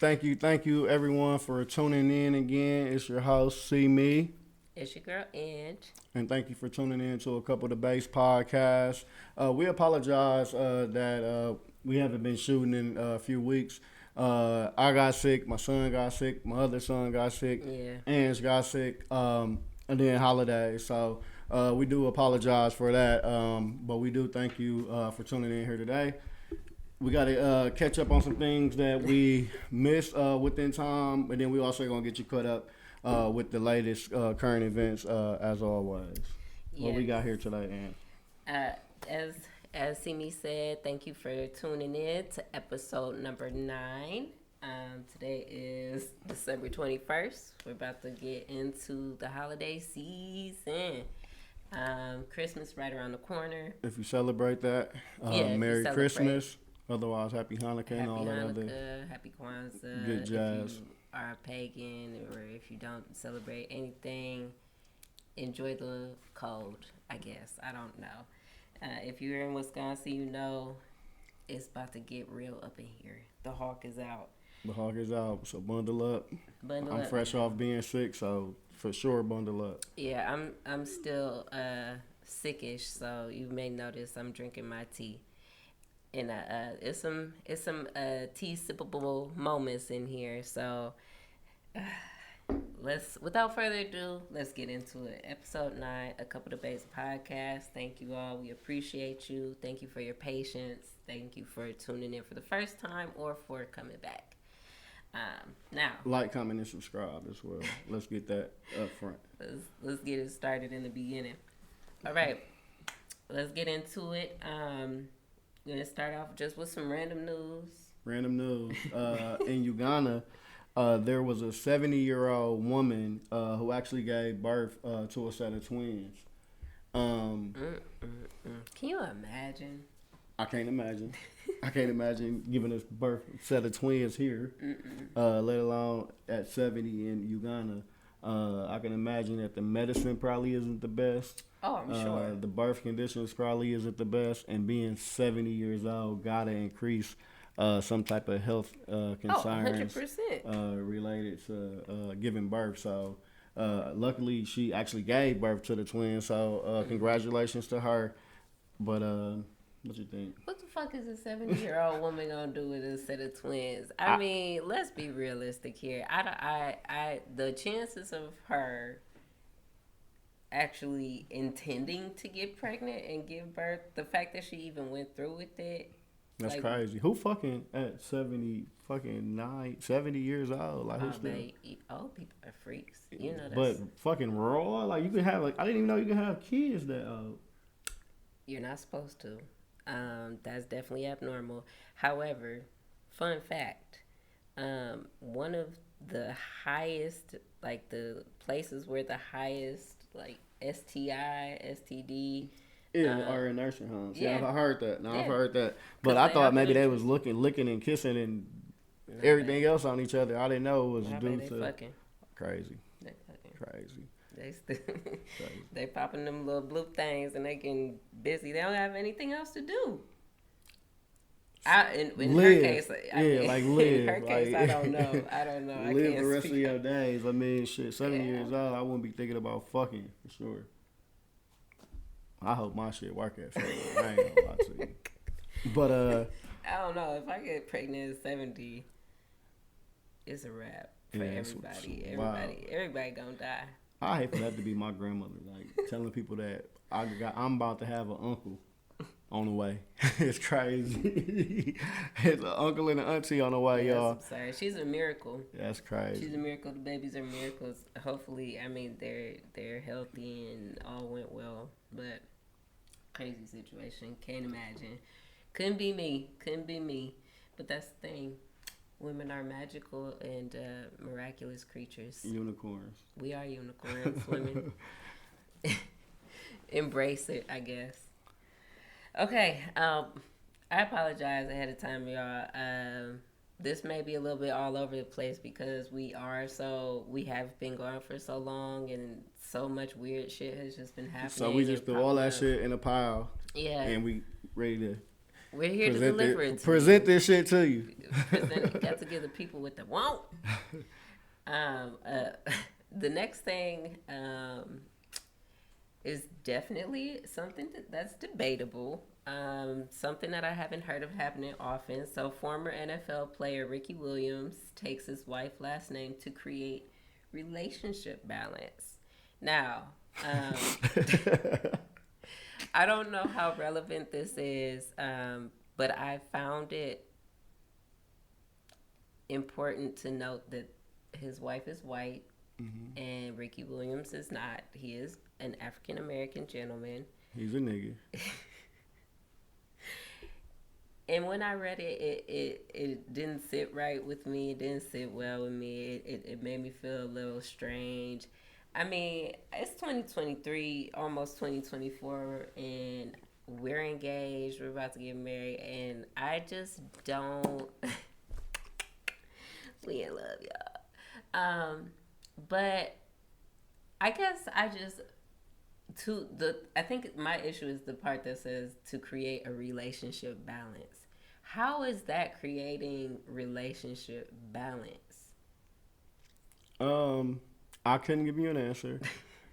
Thank you, everyone, for tuning in again. It's your host, See Me. It's your girl, Ange. And thank you for tuning in to a couple of the base podcasts. We apologize that we haven't been shooting in a few weeks. I got sick, my son got sick, my other son got sick, Yeah. Ange got sick, and then holidays. So we do apologize for that, but we do thank you for tuning in here today. We got to catch up on some things that we missed within time, and then we also going to get you caught up with the latest current events as always. What we Yes. got here today, Ann? Uh, as Simi said, thank you for tuning in to episode number 9. Today is December 21st. We're about to get into the holiday season. Christmas right around the corner. If you celebrate that, If you Merry celebrate. Christmas. Otherwise, Happy Hanukkah Happy and all that other Hanukkah, Happy Kwanzaa. good jazz. If you are pagan or if you don't celebrate anything, enjoy the cold, I guess. I don't know. If you're in Wisconsin, you know it's about to get real up in here. The hawk is out. The hawk is out, so bundle up. Bundle I'm up. fresh off being sick, so for sure bundle up. Yeah, I'm still sickish, so you may notice I'm drinking my tea. And it's some tea sippable moments in here. So let's, without further ado, let's get into it. Episode 9, A Couple of Base podcast. Thank you all. We appreciate you. Thank you for your patience. Thank you for tuning in for the first time or for coming back. Now, Like, comment, and subscribe as well. Let's get that up front. let's get it started in the beginning. All right, let's get into it. We're gonna start off just with some random news. Random news. In Uganda, there was a 70-year-old woman who actually gave birth to a set of twins. Can you imagine? I can't imagine. I can't imagine giving us birth set of twins here, let alone at 70 in Uganda. I can imagine that the medicine probably isn't the best. Oh, I'm sure. The birth conditions probably isn't the best, and being 70 years old gotta increase some type of health concerns 100%. related to giving birth. So luckily, she actually gave birth to the twins. So congratulations to her. But what you think? What the fuck is a 70-year-old woman gonna do with a set of twins? I mean, let's be realistic here. The chances of her actually intending to get pregnant and give birth, the fact that she even went through with it, That's like, crazy. Who fucking at 70 years old? Like, who's still? old people are freaks. You know, But fucking raw? Like, you can have, like, I didn't even know you can have kids that old. you're not supposed to. That's definitely abnormal. However, fun fact, one of the highest, like the places where the highest, like STI, STD, Are in nursing homes. yeah. Yeah, I've heard that. No, I've Yeah. heard that. But 'Cause I they thought have maybe they interest. was licking and kissing and I everything else on each other. I didn't know it was I due bet they to fucking. crazy. They fucking. Crazy. They popping them little blue things and they getting busy. They don't have anything else to do. In her Live. case, Like live. In her case, Like, I don't know. I don't know. I Live can't the rest speak of your on- days. I mean, shit, 70 Yeah. years old, I wouldn't be thinking about fucking for sure. I hope my shit work at 70. I ain't gonna lie to you. But I don't know. If I get pregnant at 70, it's a wrap for Yeah, it's everybody. wild. Everybody gonna die. I hate for that to be my grandmother, like telling people that I'm about to have an uncle on the way. It's crazy. It's an uncle and an auntie on the way, Yes, y'all. I'm sorry. She's a miracle. That's crazy. She's a miracle. The babies are miracles. Hopefully, I mean they're healthy and all went well. But crazy situation. Can't imagine. Couldn't be me. But that's the thing. Women are magical and miraculous creatures. Unicorns. We are unicorns, women. Embrace it, I guess. Okay, I apologize ahead of time, y'all. This may be a little bit all over the place because we have been going for so long and so much weird shit has just been happening. So we just and threw all popping that up. shit in a pile Yeah. and we ready to We're here to deliver it to present you. this shit to you. Got to give the people what they want. Um, uh, the next thing is definitely something that's debatable. Something that I haven't heard of happening often. So, former NFL player Ricky Williams takes his wife's last name to create relationship balance. Now, I don't know how relevant this is, but I found it important to note that his wife is white and Ricky Williams is not. He is an African American gentleman. He's a nigga. And when I read it, it didn't sit right with me. It didn't sit well with me. It made me feel a little strange. I mean, it's 2023, almost 2024, and we're engaged. We're about to get married, and I just don't. We in love, y'all. But I guess I think my issue is the part that says to create a relationship balance. How is that creating relationship balance? I couldn't give you an answer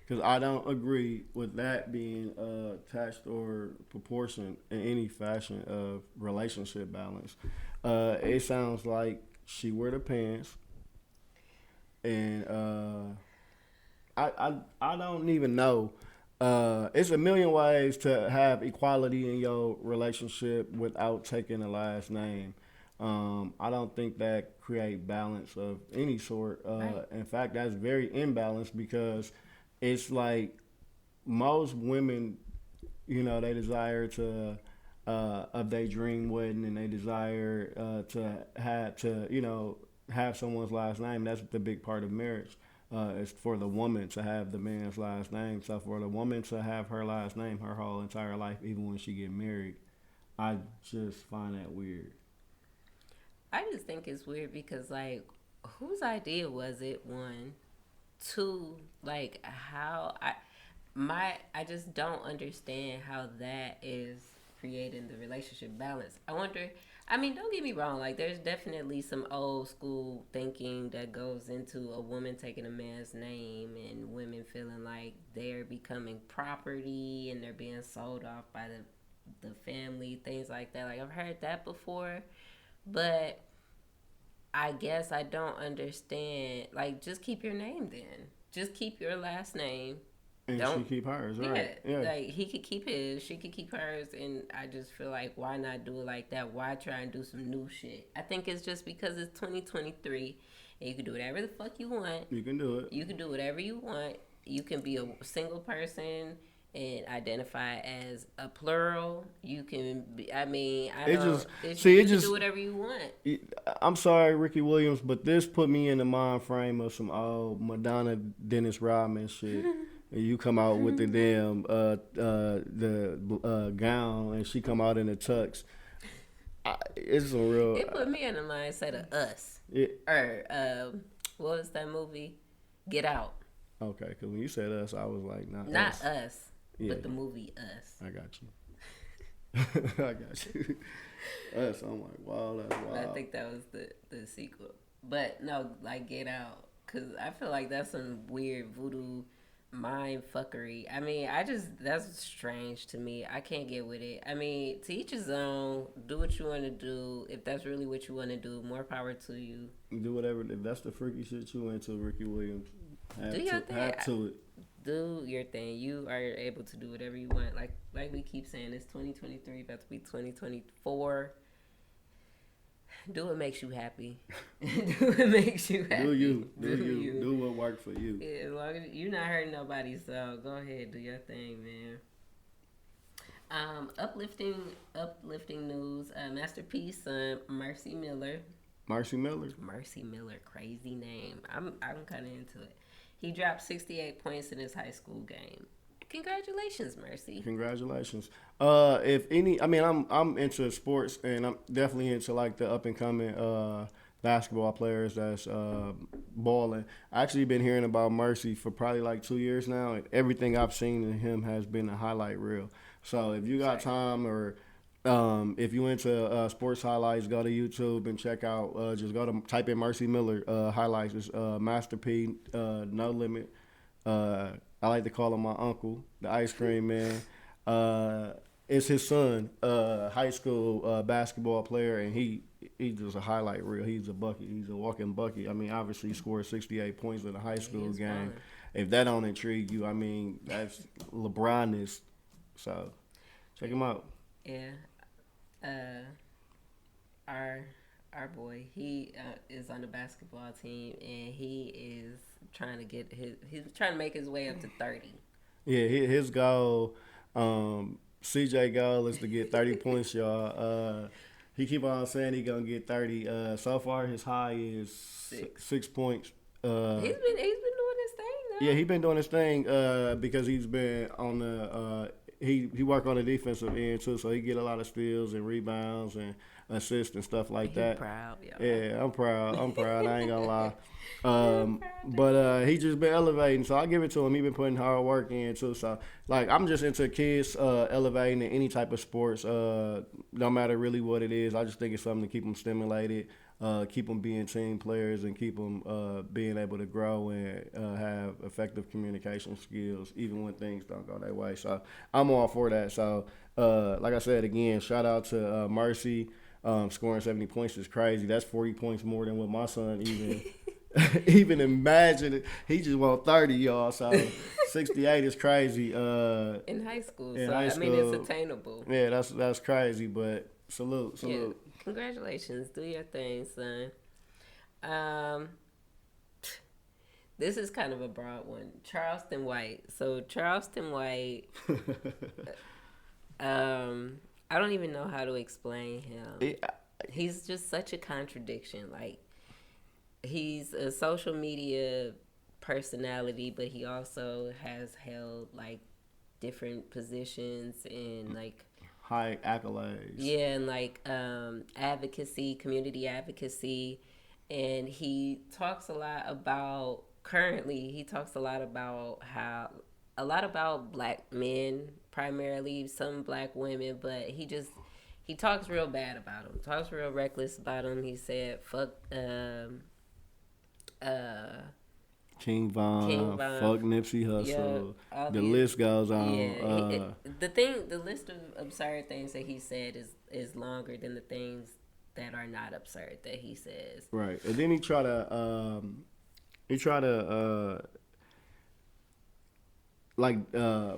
because I don't agree with that being attached or proportion in any fashion of relationship balance. It sounds like she wear the pants, and I don't even know. It's a million ways to have equality in your relationship without taking a last name. I don't think that create balance of any sort. Right. In fact, that's very imbalanced because it's like most women, they desire to of their dream wedding, and they desire to have someone's last name. That's the big part of marriage. It's for the woman to have the man's last name. So for the woman to have her last name her whole entire life, even when she get married, I just find that weird. I just think it's weird because, like, whose idea was it? One, two, like, I just don't understand how that is creating the relationship balance. I wonder. I mean, don't get me wrong. Like, there's definitely some old school thinking that goes into a woman taking a man's name and women feeling like they're becoming property and they're being sold off by the family, things like that. Like, I've heard that before, but I guess I don't understand. Like, just keep your name then. Just keep your last name. And Don't. she keep hers, right? Yeah, like he could keep his, she could keep hers, and I just feel like why not do it like that? Why try and do some new shit? I think it's just because it's 2023, and you can do whatever the fuck you want. You can do it. You can do whatever you want. You can be a single person and identify as a plural. You can be. I mean, I It don't. just It's, see you it can just. do whatever you want. I'm sorry, Ricky Williams, but this put me in the mind frame of some old Madonna, Dennis Rodman shit. And you come out with the damn gown, and she come out in the tux. It's a real. It put me in the mindset of Us. It, Or what was that movie? Get Out. okay, because when you said us, I was like, not Not us. Us, Yeah, but the movie Us. I got you. I got you. Us. I'm like, wow, that's I wild. think that was the sequel. But no, like Get Out, because I feel like that's some weird voodoo mind fuckery. I mean, that's strange to me. I can't get with it. I mean, to each his own. Do what you want to do. If that's really what you want to do, more power to you. Do whatever. If that's the freaky shit you into, Ricky Williams, Do your thing. have to it. Do your thing. You are able to do whatever you want. Like we keep saying, it's 2023, about to be 2024. Do what makes you happy. Do what makes you happy. Do you. Do what worked for you. Yeah, as long as you're not hurting nobody, so go ahead, do your thing, man. Uplifting news. Masterpiece son, Mercy Miller. Marcy Miller. Mercy Miller, crazy name. I'm kind of into it. He dropped 68 points in his high school game. Congratulations, Mercy. Congratulations. I'm into sports, and I'm definitely into like the up and coming basketball players that's balling. I actually been hearing about Mercy for probably like 2 years now, and everything I've seen in him has been a highlight reel. So if you got time or If you into sports highlights, go to YouTube and check out. Just go to type in Mercy Miller highlights. It's Master P, No Limit. I like to call him my uncle, the ice cream man. It's his son, high school basketball player, and he's just a highlight reel. He's a bucket. He's a walking bucket. I mean, obviously, he scored 68 points in a high school game. Fun. If that don't intrigue you, I mean, that's LeBron-ist. So check him out. Yeah. Our boy, he is on the basketball team, and he is trying to he's trying to make his way up to 30. Yeah, his goal, CJ goal is to get 30 points, y'all. He keep on saying he gonna get 30. So far his high is 6 points. He's been doing his thing though. Yeah, he been doing his thing because he's been on the he work on the defensive end too, so he get a lot of steals and rebounds and assists and stuff like that. Proud, yeah, I'm proud. I ain't gonna lie. But he just been elevating, so I give it to him. He been putting hard work in too. So like I'm just into kids elevating in any type of sports, no matter really what it is. I just think it's something to keep them stimulated, keep them being team players, and keep them being able to grow and have effective communication skills, even when things don't go their way. So I'm all for that. So like I said again, shout out to Mercy. Scoring 70 points is crazy. That's 40 points more than what my son even even imagined. He just want 30, y'all. So 68 is crazy. In high school, I mean it's attainable. Yeah, that's crazy. But salute. Yeah, congratulations. Do your thing, son. This is kind of a broad one. Charleston White. So Charleston White. I don't even know how to explain him. He's just such a contradiction. Like, he's a social media personality, but he also has held like different positions in like high accolades. Yeah, and like advocacy, community advocacy, and he talks a lot about a lot about black men primarily, some black women, but he talks real bad about them, talks real reckless about them. He said, fuck, King Von, fuck Nipsey Hussle. The list goes on. Yeah, the list of absurd things that he said is longer than the things that are not absurd that he says. Right, and then he try to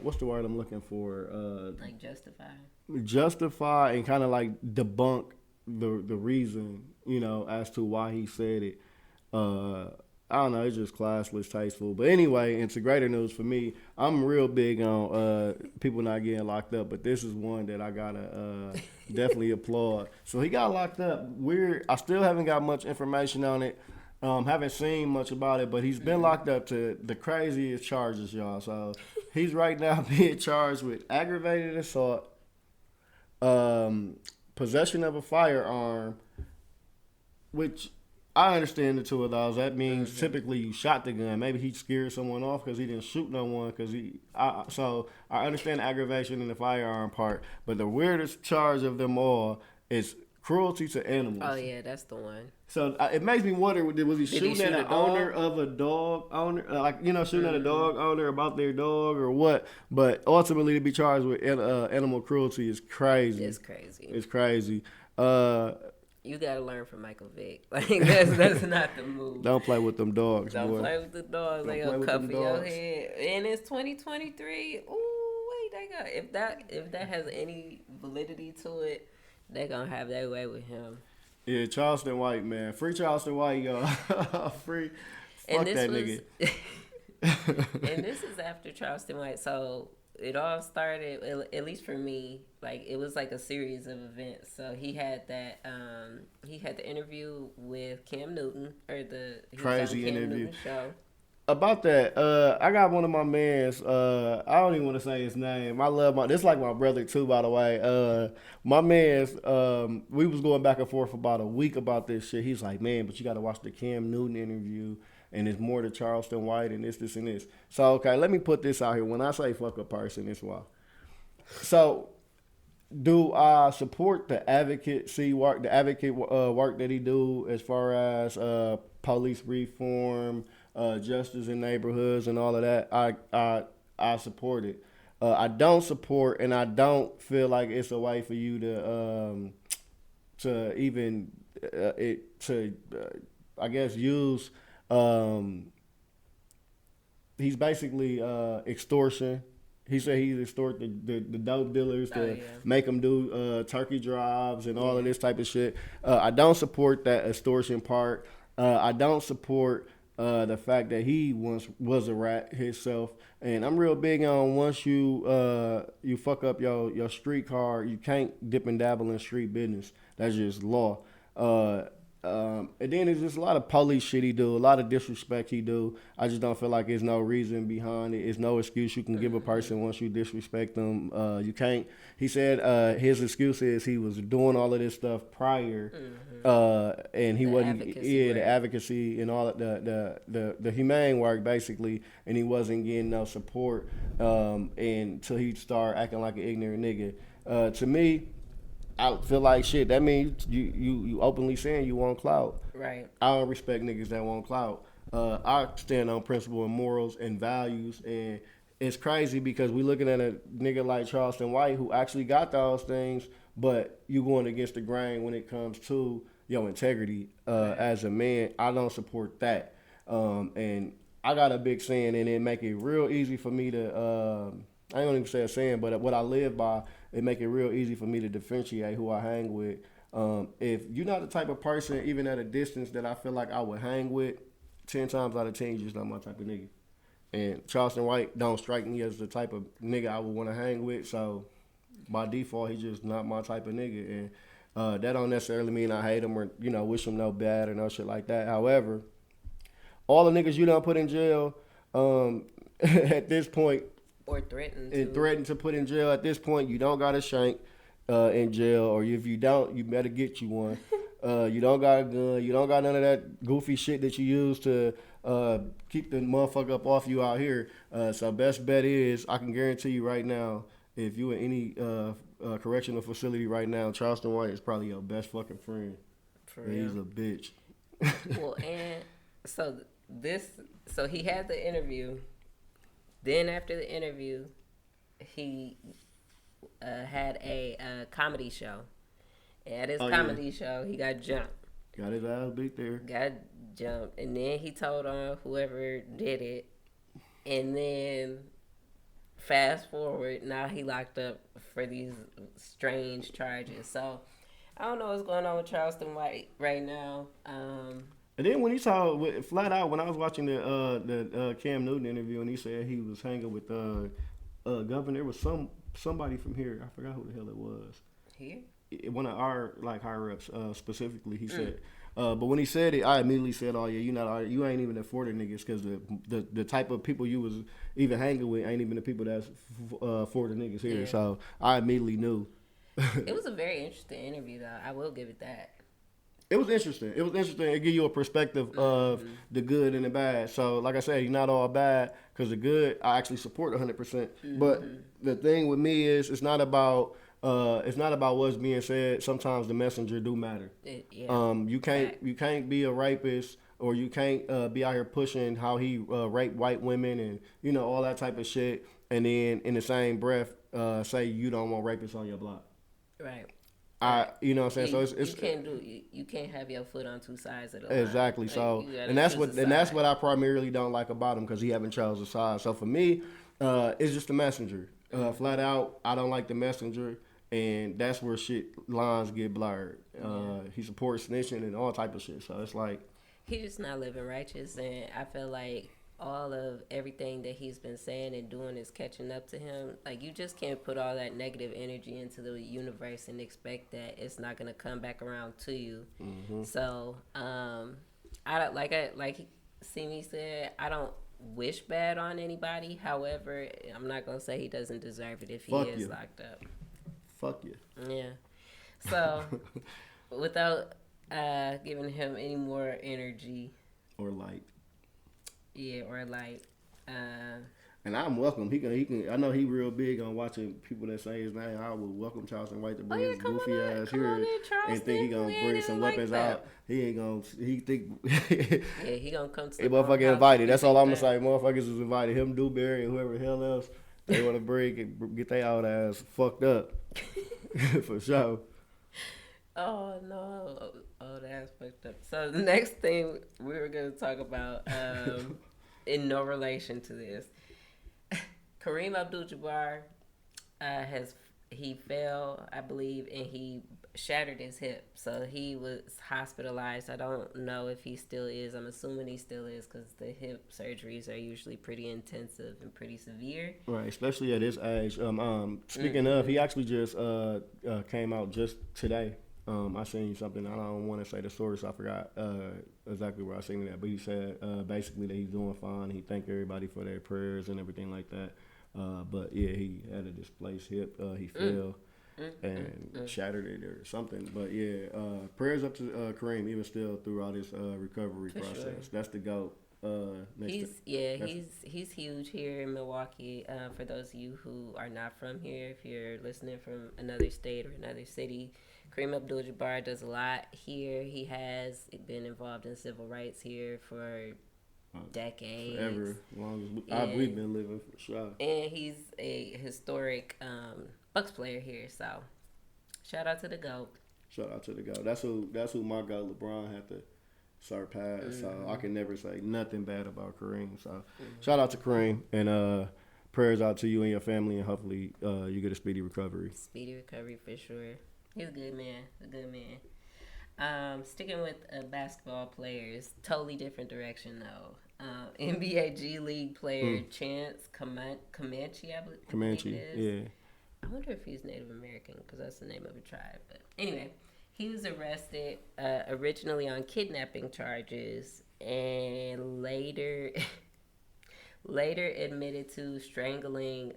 what's the word I'm looking for? Like justify and kind of like debunk the reason, as to why he said it. I don't know, it's just classless, tasteful. But anyway, into greater news for me, I'm real big on people not getting locked up, but this is one that I gotta definitely applaud. So he got locked up. I still haven't got much information on it. Haven't seen much about it, but he's been locked up to the craziest charges, y'all. So he's right now being charged with aggravated assault, possession of a firearm, which I understand the two of those. That means typically you shot the gun. Maybe he scared someone off because he didn't shoot no one. So I understand the aggravation in the firearm part, but the weirdest charge of them all is cruelty to animals. Oh yeah, that's the one. So it makes me wonder: was he shooting at an owner of a dog owner, shooting at a dog owner about their dog or what? But ultimately, to be charged with animal cruelty is crazy. It's crazy. It's crazy. You gotta learn from Michael Vick. Like that's not the move. Don't play with them dogs. Don't boy. Play with the dogs. They gonna cuff your head. And it's 2023. Ooh, wait, they got if that has any validity to it, they gonna have their way with him. Yeah, Charleston White, man. Free Charleston White, y'all. Free. Fuck that nigga. And this is after Charleston White. So it all started, at least for me, like it was like a series of events. So he had the interview with Cam Newton, or crazy interview Newton show. About that, I got one of my mans. I don't even want to say his name. I love this is like my brother too, by the way. My mans. We was going back and forth for about a week about this shit. He's like, man, but you got to watch the Cam Newton interview, and it's more to Charleston White and this, and this. So okay, let me put this out here. When I say fuck a person, it's why. So do I support the advocacy work, the advocate work that he do as far as police reform, justice in neighborhoods, and all of that? I support it. I don't support, and I don't feel like it's a way for you to even it to I guess use. He's basically extortion. He said he extort the dope dealers to yeah. make them do turkey drives and all of Yeah. this type of shit. I don't support that extortion part. I don't support the fact that he once was a rat himself. And I'm real big on once you fuck up your street car, you can't dip and dabble in street business. That's just law. And then there's just a lot of police shit he do, a lot of disrespect he do. I just don't feel like there's no reason behind it. It's no excuse you can give a person once you disrespect them. You can't. He said his excuse is he was doing all of this stuff prior, and he The wasn't. advocacy The work. advocacy and all of the humane work basically, and he wasn't getting no support until he started acting like an ignorant nigga. To me, I feel like shit. That means you openly saying you want clout. Right. I don't respect niggas that want clout. I stand on principle and morals and values, and it's crazy because we looking at a nigga like Charleston White who actually got those things, but you going against the grain when it comes to your integrity as a man. I don't support that, and I got a big saying, and it make it real easy for me to. I don't even say a saying, but what I live by, it make it real easy for me to differentiate who I hang with. If you're not the type of person, even at a distance, that I feel like I would hang with, 10 times out of 10, you're just not my type of nigga. And Charleston White don't strike me as the type of nigga I would want to hang with, so by default, he's just not my type of nigga. And that don't necessarily mean I hate him or, wish him no bad or no shit like that. However, all the niggas you done put in jail, at this point, Or threatened and to. threatened to put in jail. At this point, you don't got a shank in jail, or if you don't, you better get you one. You don't got a gun. You don't got none of that goofy shit that you use to keep the motherfucker up off you out here. So best bet is, I can guarantee you right now, if you in any correctional facility right now, Charleston White is probably your best fucking friend. For And real. he's a bitch. Well, and so he had the interview. Then after the interview, he had a comedy show. At his comedy show, he got jumped. Got his ass beat there. Got jumped, and then he told on whoever did it, and then fast forward, now he locked up for these strange charges. So I don't know what's going on with Charleston White right now. And then when he saw flat out, when I was watching the Cam Newton interview, and he said he was hanging with governor, there was somebody from here. I forgot who the hell it was. Here? One of our higher ups specifically. He said, but when he said it, I immediately said, "Oh yeah, you ain't even a Florida niggas, because the type of people you was even hanging with ain't even the people that's Florida niggas here." Yeah. So I immediately knew. It was a very interesting interview, though. I will give it that. It was interesting. It give you a perspective of the good and the bad. So, like I said, he's not all bad, because the good I actually support 100%. But the thing with me is, it's not about what's being said. Sometimes the messenger do matter. You can't be a rapist, or you can't be out here pushing how he raped white women and all that type of shit, and then in the same breath say you don't want rapists on your block. Right. You know what I'm saying? So it's you can't have your foot on two sides of the exactly. line. So Like, and that's what I primarily don't like about him, because he haven't chosen a side. So for me, it's just the messenger. Flat out, I don't like the messenger, and that's where lines get blurred. He supports snitching and all type of shit. So it's like, he's just not living righteous, and I feel like all of everything that he's been saying and doing is catching up to him. Like, you just can't put all that negative energy into the universe and expect that it's not gonna come back around to you. So I don't like Simi said, I don't wish bad on anybody. However, I'm not gonna say he doesn't deserve it if he is locked up. fuck you. Yeah. So without giving him any more energy Or light. or like And I'm welcome. He can. I know he real big on watching people that say his name. I would welcome Charleston White to Oh bring yeah, his goofy ass come on here in, and think he Charleston. gonna We ain't bring even some like weapons that. out. He ain't gonna. He think. Yeah, he gonna come to Hey, the wrong motherfucker house if invited. he That's all think I'm gonna that. say. Motherfuckers is invited. Him, Dewberry, and whoever the hell else they want to bring and get their old ass fucked up for sure. Oh no! Oh, that's fucked up. So the next thing we were gonna talk about, in no relation to this, Kareem Abdul-Jabbar has he fell, I believe, and he shattered his hip. So he was hospitalized. I don't know if he still is. I'm assuming he still is because the hip surgeries are usually pretty intensive and pretty severe. Right, especially at his age. Speaking of, he actually just came out just today. I seen something. I don't want to say the source. I forgot exactly where I seen it at, but he said basically that he's doing fine. He thanked everybody for their prayers and everything like that. But yeah, he had a displaced hip. He fell and shattered it or something. But yeah, prayers up to Kareem even still throughout his recovery For process. sure. That's the GOAT. He's huge here in Milwaukee. For those of you who are not from here, if you're listening from another state or another city, Kareem Abdul-Jabbar does a lot here. He has been involved in civil rights here for decades. Forever, as long as we've been living for sure. And he's a historic Bucks player here. So shout out to the GOAT. Shout out to the GOAT. That's who my GOAT LeBron had to surpass. So I can never say nothing bad about Kareem. So shout out to Kareem and prayers out to you and your family, and hopefully you get a speedy recovery. Speedy recovery for sure. He's a good man. A good man. Sticking with basketball players, totally different direction though. NBA G League player Chance Comanche, I believe. Comanche, yeah. I wonder if he's Native American because that's the name of a tribe. But anyway, he was arrested originally on kidnapping charges and later admitted to strangling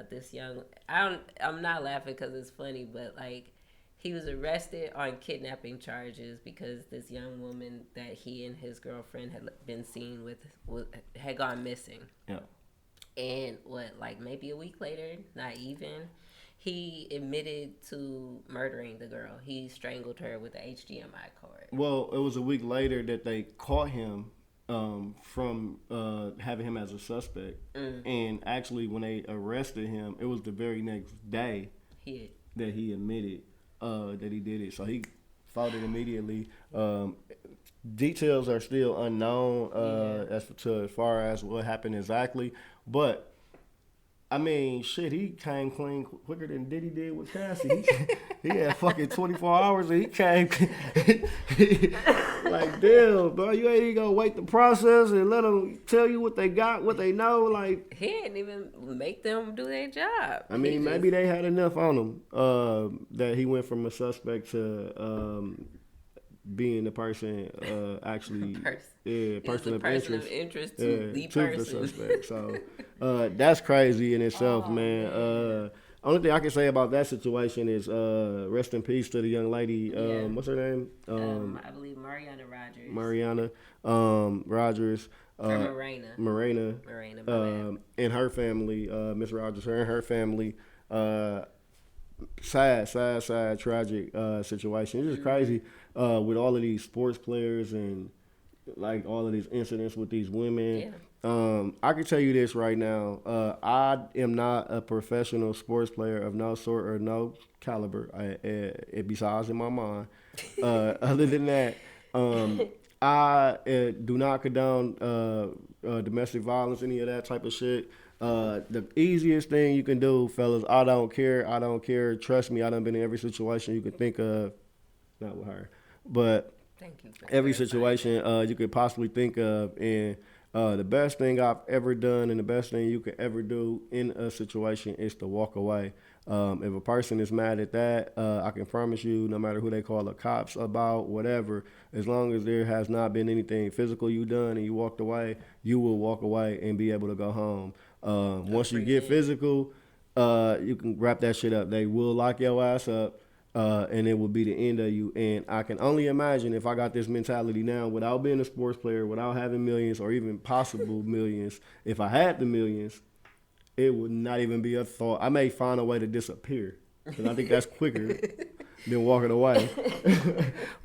this young. I'm not laughing because it's funny, but like. He was arrested on kidnapping charges because this young woman that he and his girlfriend had been seen with had gone missing. Yeah. And maybe a week later, not even, he admitted to murdering the girl. He strangled her with an HDMI cord. Well, it was a week later that they caught him from having him as a suspect. And actually, when they arrested him, it was the very next day that he admitted that he did it. So he fought it immediately. Details are still unknown as far as what happened exactly. But I mean, shit, he came clean quicker than Diddy did with Cassie. He had fucking 24 hours and he came. Like, damn, bro, you ain't even gonna wait the process and let them tell you what they got, what they know. Like, he didn't even make them do their job. I mean, maybe they had enough on him that he went from a suspect to being the person actually, person of interest to the person. The suspect. So that's crazy in itself, man. Only thing I can say about that situation is rest in peace to the young lady. What's her name? I believe Mariana Rogers. Mariana Rogers. Morena. And her family, Miss Rogers, her and her family. Sad, tragic situation. It's just crazy with all of these sports players and like all of these incidents with these women. Yeah. I can tell you this right now. I am not a professional sports player of no sort or no caliber. Besides in my mind. Other than that, I do not condone domestic violence, any of that type of shit. The easiest thing you can do, fellas, I don't care. Trust me, I done been in every situation you can think of. Not with her, but every situation you could possibly think of. And the best thing I've ever done and the best thing you could ever do in a situation is to walk away. If a person is mad at that, I can promise you, no matter who they call the cops about, whatever, as long as there has not been anything physical you done and you walked away, you will walk away and be able to go home. Once you get physical, you can wrap that shit up. They will lock your ass up, and it will be the end of you. And I can only imagine if I got this mentality now without being a sports player, without having millions or even possible millions, if I had the millions, it would not even be a thought. I may find a way to disappear because I think that's quicker than walking away.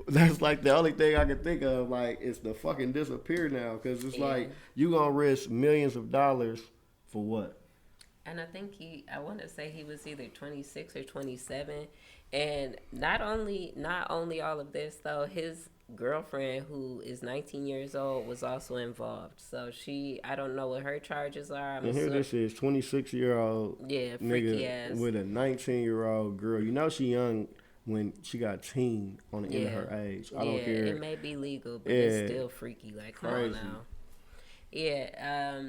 That's like the only thing I can think of. Like, it's the fucking disappear now because it's like you gonna risk millions of dollars for what? And I think I want to say he was either 26 or 27. And not only all of this though, his girlfriend who is 19 years old was also involved. So I don't know what her charges are. And here this is 26-year-old freaky nigga ass with a 19-year-old girl. You know she young when she got teen on the end of her age. I don't care. It may be legal, but it's still freaky. Like, come on now. Yeah.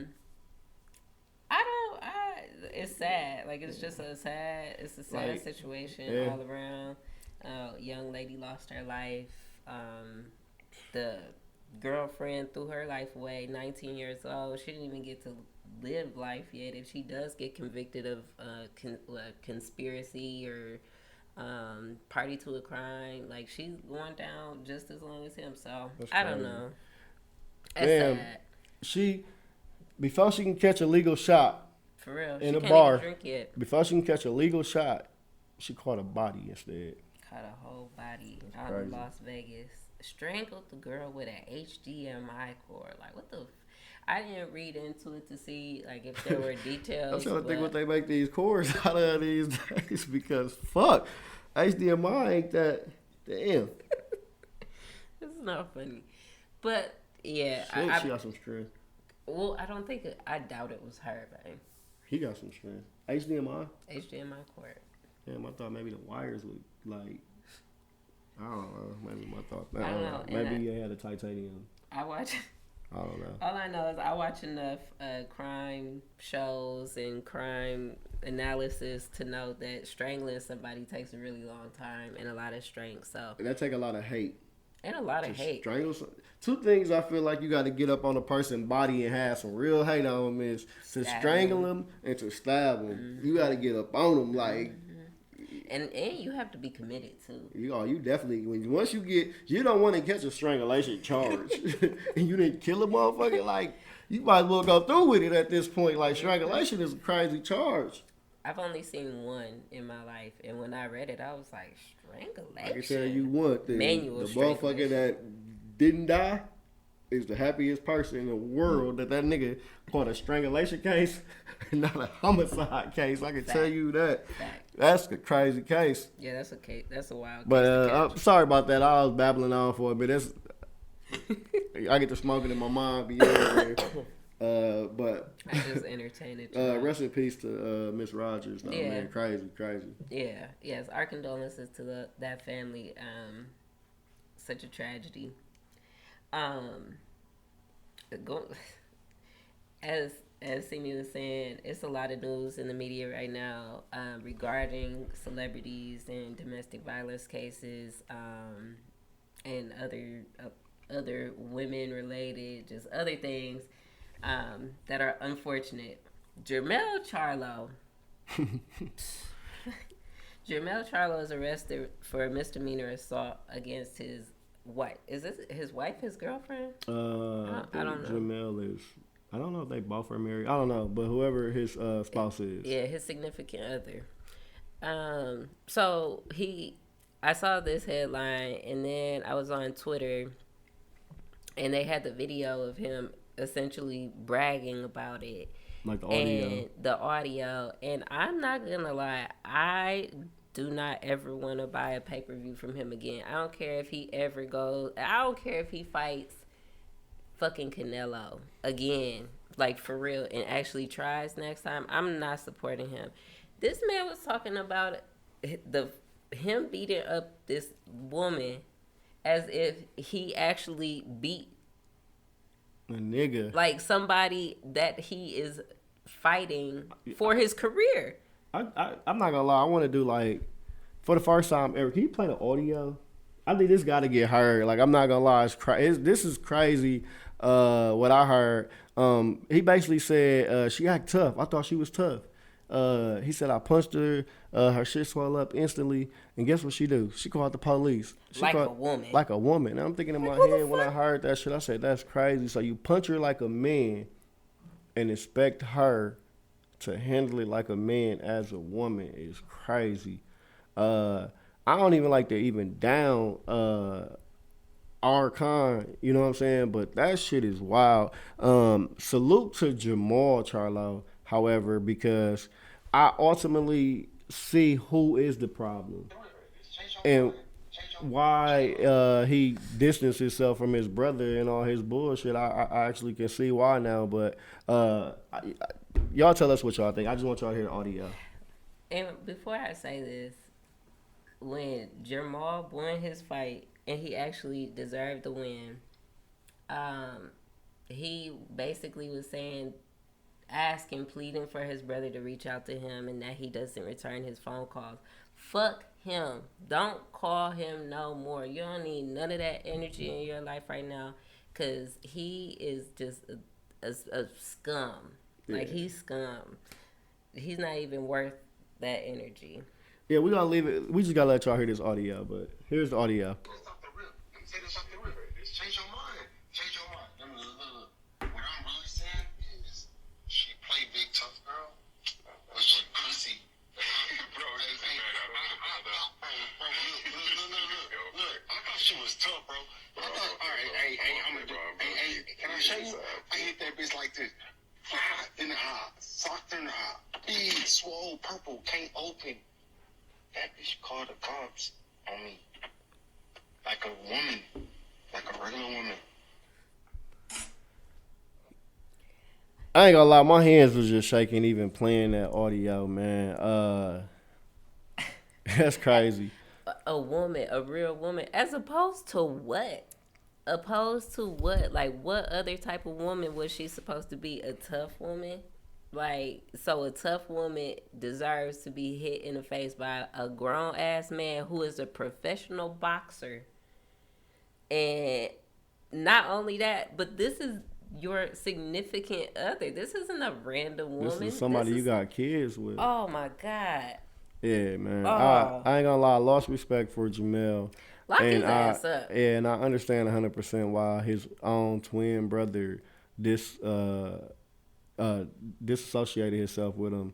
It's sad. Like, it's just a sad situation all around. Young lady lost her life. The girlfriend threw her life away, 19 years old. She didn't even get to live life yet. If she does get convicted of conspiracy or party to a crime, like, she's going down just as long as him. So, I don't know. That's sad. Before she can catch a legal shot, for real, in she a can't bar, even drink yet. Before she can catch a legal shot, she caught a body instead. Caught a whole body out in Las Vegas. Strangled the girl with an HDMI cord. Like, what the? I didn't read into it to see like if there were details. I'm trying to think what they make these cords out of these days because fuck, HDMI ain't that. Damn. It's not funny, but yeah, she got some strength. Well, I doubt it was her, babe. He got some strength. HDMI cord. Damn, I thought maybe the wires would like. I don't know. Maybe my thought. I don't know. Maybe he had a titanium. I watch. I don't know. All I know is I watch enough crime shows and crime analysis to know that strangling somebody takes a really long time and a lot of strength. So that take a lot of hate. And a lot of hate. Strangle two things I feel like you got to get up on a person's body and have some real hate on them is to strangle them and to stab them. Mm-hmm. You got to get up on them like. And you have to be committed too. You definitely once you don't want to catch a strangulation charge and you didn't kill a motherfucker, like you might as well go through with it at this point. Like strangulation is a crazy charge. I've only seen one in my life, and when I read it, I was like, strangulation. I can tell you what, the motherfucker that didn't die is the happiest person in the world that nigga caught a strangulation case and not a homicide case. I can tell you that. That's a crazy case. Yeah, that's a case. That's a wild case. But I'm sorry about that. I was babbling on for a bit. I get to smoking in my mind. But I just entertained it. Rest in peace to Miss Rogers. Though, man, crazy. Yeah, yes. Our condolences to that family. Such a tragedy. As Simi was saying, it's a lot of news in the media right now regarding celebrities and domestic violence cases and other women related, just other things that are unfortunate. Jermell Charlo is arrested for a misdemeanor assault against his wife. Is this his wife, his girlfriend? I don't know. Jermell is. I don't know if they both are married. I don't know, but whoever his spouse is. Yeah, his significant other. So I saw this headline, and then I was on Twitter, and they had the video of him essentially bragging about it. Like the audio. And the audio. And I'm not going to lie, I do not ever want to buy a pay-per-view from him again. I don't care if he ever goes. I don't care if he fights fucking Canelo again, like for real, and actually tries next time. I'm not supporting him. This man was talking about him beating up this woman as if he actually beat a nigga, like somebody that he is fighting for his career. I'm not gonna lie. I want to do like for the first time ever. Can you play the audio? I think this got to get heard. Like I'm not gonna lie, this is crazy. What I heard, he basically said she act tough. I thought she was tough. He said I punched her. Her shit swelled up instantly. And guess what she do? She called the police. A woman. Like a woman. And I'm thinking in my head when I heard that shit, I said that's crazy. So you punch her like a man and expect her to handle it like a man as a woman is crazy. Uh, I don't even like to even down our kind, you know what I'm saying? But that shit is wild. Salute to Jamal Charlo, however, because I ultimately see who is the problem and why he distanced himself from his brother and all his bullshit. I actually can see why now, but y'all tell us what y'all think. I just want y'all to hear the audio. And before I say this, when Jamal won his fight and he actually deserved the win, um, he basically was saying, asking, pleading for his brother to reach out to him and that he doesn't return his phone calls. Fuck him. Don't call him no more. You don't need none of that energy in your life right now because he is just a scum. Yeah. Like, he's scum. He's not even worth that energy. Yeah, we gonna leave it. We just gotta let y'all hear this audio, but here's the audio. Change your mind. Change your mind. What I'm really saying is, she play big tough girl, but she pussy. Bro, look. I thought she was tough, bro. I thought, all right, I'm gonna do. Can I show you? I hit that bitch like this. In the eye, socked in the eye, big, swole, purple, can't open. That bitch called the cops on me, like a woman, like a regular woman. I ain't gonna lie, my hands was just shaking even playing that audio, man. That's crazy. A woman, a real woman, as opposed to what? Opposed to what? Like, what other type of woman was she supposed to be? A tough woman? Like, so a tough woman deserves to be hit in the face by a grown ass man who is a professional boxer. And not only that, but this is your significant other. This isn't a random woman. This is somebody you got kids with. Oh my God. Yeah, man. Oh. I ain't gonna lie, I lost respect for Jamel. Lock his ass up. Yeah, and I understand 100% why his own twin brother disassociated himself with him.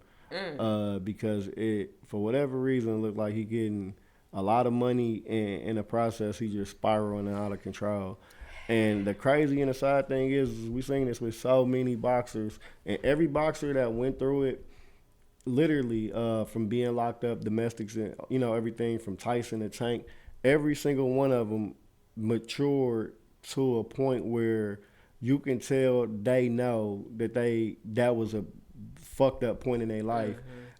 Because it, for whatever reason, looked like he getting a lot of money, and in the process, he just spiraling out of control. And the crazy and the sad thing is we seen this with so many boxers, and every boxer that went through it, literally from being locked up, domestics, and everything from Tyson to Tank, every single one of them matured to a point where you can tell they know that was a fucked up point in their life,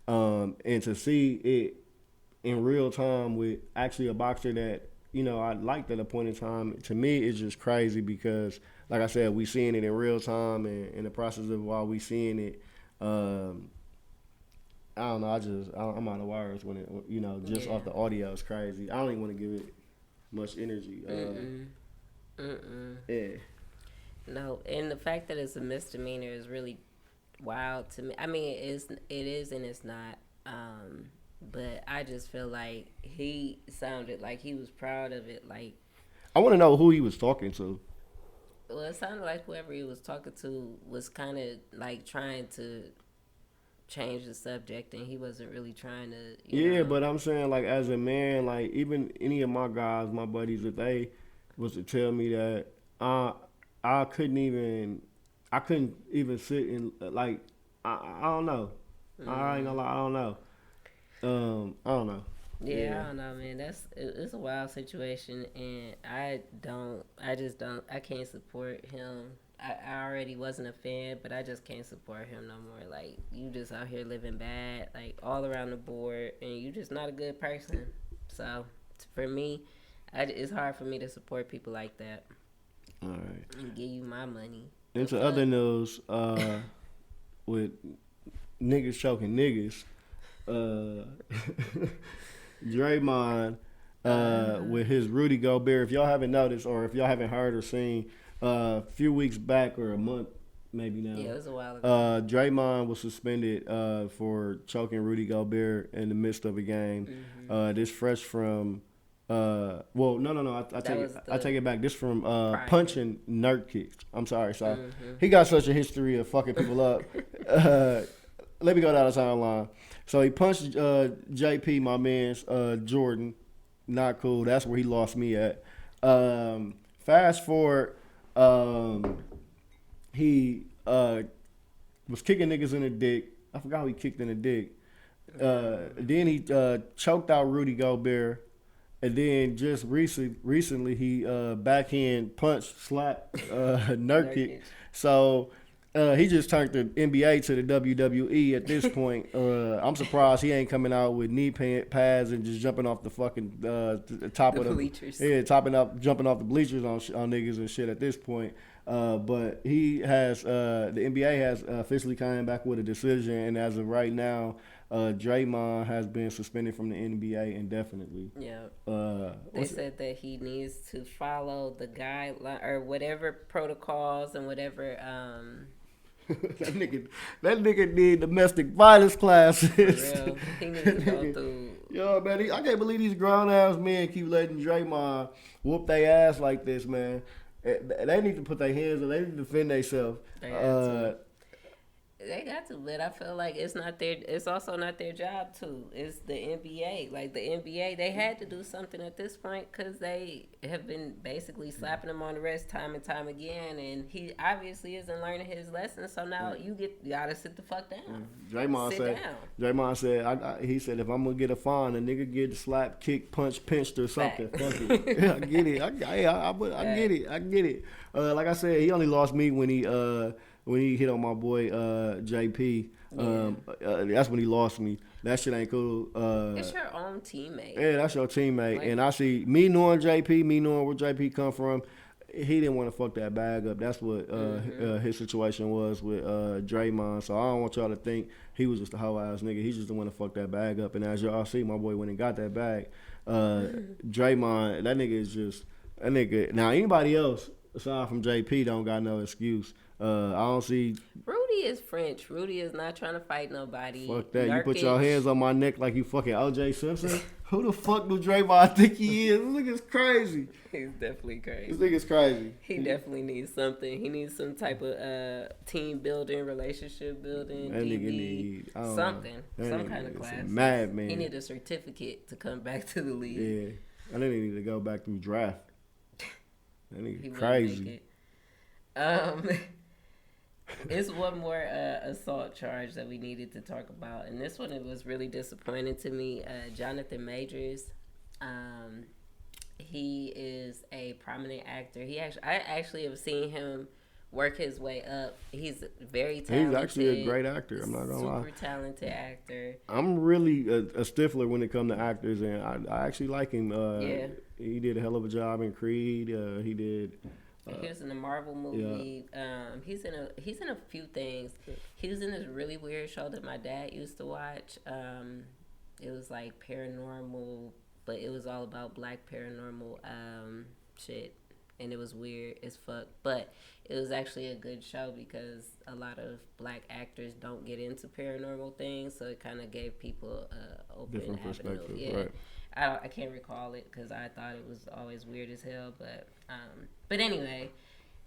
and to see it in real time with actually a boxer that I liked at a point in time, to me it's just crazy because, like I said, we seeing it in real time, and in the process of while we seeing it, I don't know. I'm out of words when it, just off the audio is crazy. I don't even want to give it much energy. Yeah. No, and the fact that it's a misdemeanor is really wild to me. I mean, it is and it's not. But I just feel like he sounded like he was proud of it. Like, I want to know who he was talking to. Well, it sounded like whoever he was talking to was kind of like trying to change the subject, and he wasn't really trying to. Yeah, but I'm saying, like, as a man, like, even any of my guys, my buddies, if they was to tell me that, I couldn't even sit and, like, I don't know. I ain't gonna lie, I don't know. I don't know. Yeah, I don't know, man. It's a wild situation, and I can't support him. I already wasn't a fan, but I just can't support him no more. Like, you just out here living bad, like, all around the board, and you just not a good person. So, for me, it's hard for me to support people like that. All right. And give you my money. Into other news, with niggas choking niggas, Draymond, with his Rudy Gobert. If y'all haven't noticed, or if y'all haven't heard or seen, a few weeks back or a month maybe now. Yeah, it was a while ago. Draymond was suspended for choking Rudy Gobert in the midst of a game. This fresh from no. I take it back. This from punching Nurkic. I'm sorry, he got such a history of fucking people up. let me go down the timeline. So he punched JP, my man's Jordan. Not cool. That's where he lost me at. Fast forward, he was kicking niggas in the dick. I forgot who he kicked in the dick. Then he choked out Rudy Gobert. And then just recently he backhand punched, slapped Nurkic. So he just turned the NBA to the WWE at this point. I'm surprised he ain't coming out with knee pads and just jumping off the fucking top The of the bleachers. Yeah, jumping off the bleachers on niggas and shit at this point. But he has the NBA has officially come back with a decision, and as of right now, Draymond has been suspended from the NBA indefinitely. Yeah. They said that he needs to follow the guideline or whatever protocols and whatever. that nigga need domestic violence classes. For real, he needs to go through. Yo, man, I can't believe these grown ass men keep letting Draymond whoop their ass like this, man. They need to put their hands on. They need to defend themselves. They got to, but I feel like it's not their. It's also not their job to. It's the NBA. Like the NBA, they had to do something at this point because they have been basically slapping him on the wrist time and time again, and he obviously isn't learning his lesson. So now you gotta sit the fuck down. Draymond said, he said, if I'm gonna get a fine, a nigga get slapped, kicked, punched, pinched, or something. Fuck it. I get it. I get it. Like I said, he only lost me when he hit on my boy JP. That's when he lost me. That shit ain't cool. It's your own teammate. Yeah, that's your teammate. And I see me knowing JP, me knowing where JP come from, he didn't want to fuck that bag up. That's what his situation was with Draymond. So I don't want y'all to think he was just a hoe ass nigga. He just didn't want to fuck that bag up. And as y'all see, my boy went and got that bag. Draymond, that nigga is just that nigga. Now anybody else aside from JP don't got no excuse. I don't see. Rudy is French. Rudy is not trying to fight nobody. Fuck that. Nurkic. You put your hands on my neck like you fucking O.J. Simpson? Who the fuck do Draymond think he is? This nigga's crazy. He's definitely crazy. This nigga's crazy. He definitely needs something. He needs some type of team building, relationship building, That nigga DB, need something, that some nigga kind of is a class. madman. He need a certificate to come back to the league. Yeah. I think he need to go back through draft. That He nigga wouldn't crazy. make it. It's one more assault charge that we needed to talk about, and this one it was really disappointing to me. Jonathan Majors, he is a prominent actor. I actually have seen him work his way up. He's very talented. He's actually a great actor. I'm not gonna lie. Super talented actor. I'm really a stiffler when it comes to actors, and I actually like him. Yeah. He did a hell of a job in Creed. He did. He was in a Marvel movie. Yeah. He's in a few things. He was in this really weird show that my dad used to watch. It was like paranormal, but it was all about black paranormal shit, and it was weird as fuck. But it was actually a good show because a lot of black actors don't get into paranormal things, so it kind of gave people a open Different avenue. perspective, Yeah. right. I can't recall it because I thought it was always weird as hell. But anyway,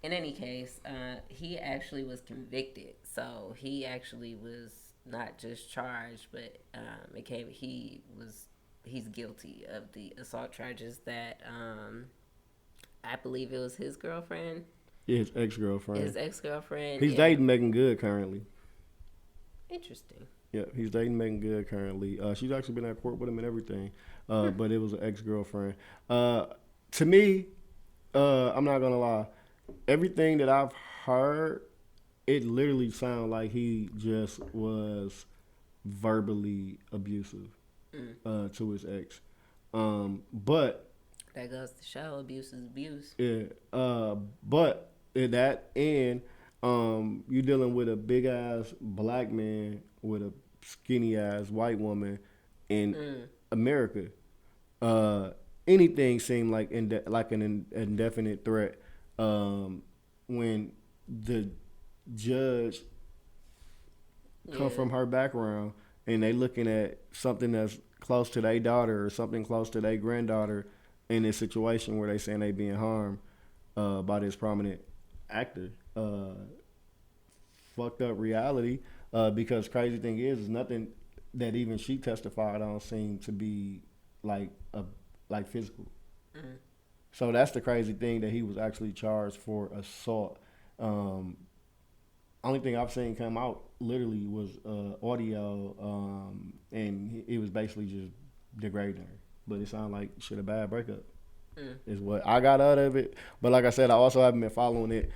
in any case, he actually was convicted. So he actually was not just charged, but he's guilty of the assault charges that I believe it was his girlfriend. Yeah, his ex-girlfriend. He's dating Megan Good currently. Interesting. Yeah, he's dating Megan Good currently. She's actually been at court with him and everything. But it was an ex-girlfriend. To me, I'm not going to lie. Everything that I've heard, it literally sounded like he just was verbally abusive to his ex. But that goes to show abuse is abuse. Yeah. But in that end, you're dealing with a big-ass black man with a skinny-ass white woman in America. Anything seemed like an indefinite threat when the judge come from her background and they looking at something that's close to their daughter or something close to their granddaughter in this situation where they saying they being harmed by this prominent actor. Fucked up reality. Because crazy thing is nothing that even she testified on seemed to be like a like physical. Mm. So that's the crazy thing that he was actually charged for assault. Um, Only thing I've seen come out literally was audio, and it was basically just degrading her. But it sounded like shit a bad breakup Mm. is what I got out of it. But like I said, I also haven't been following it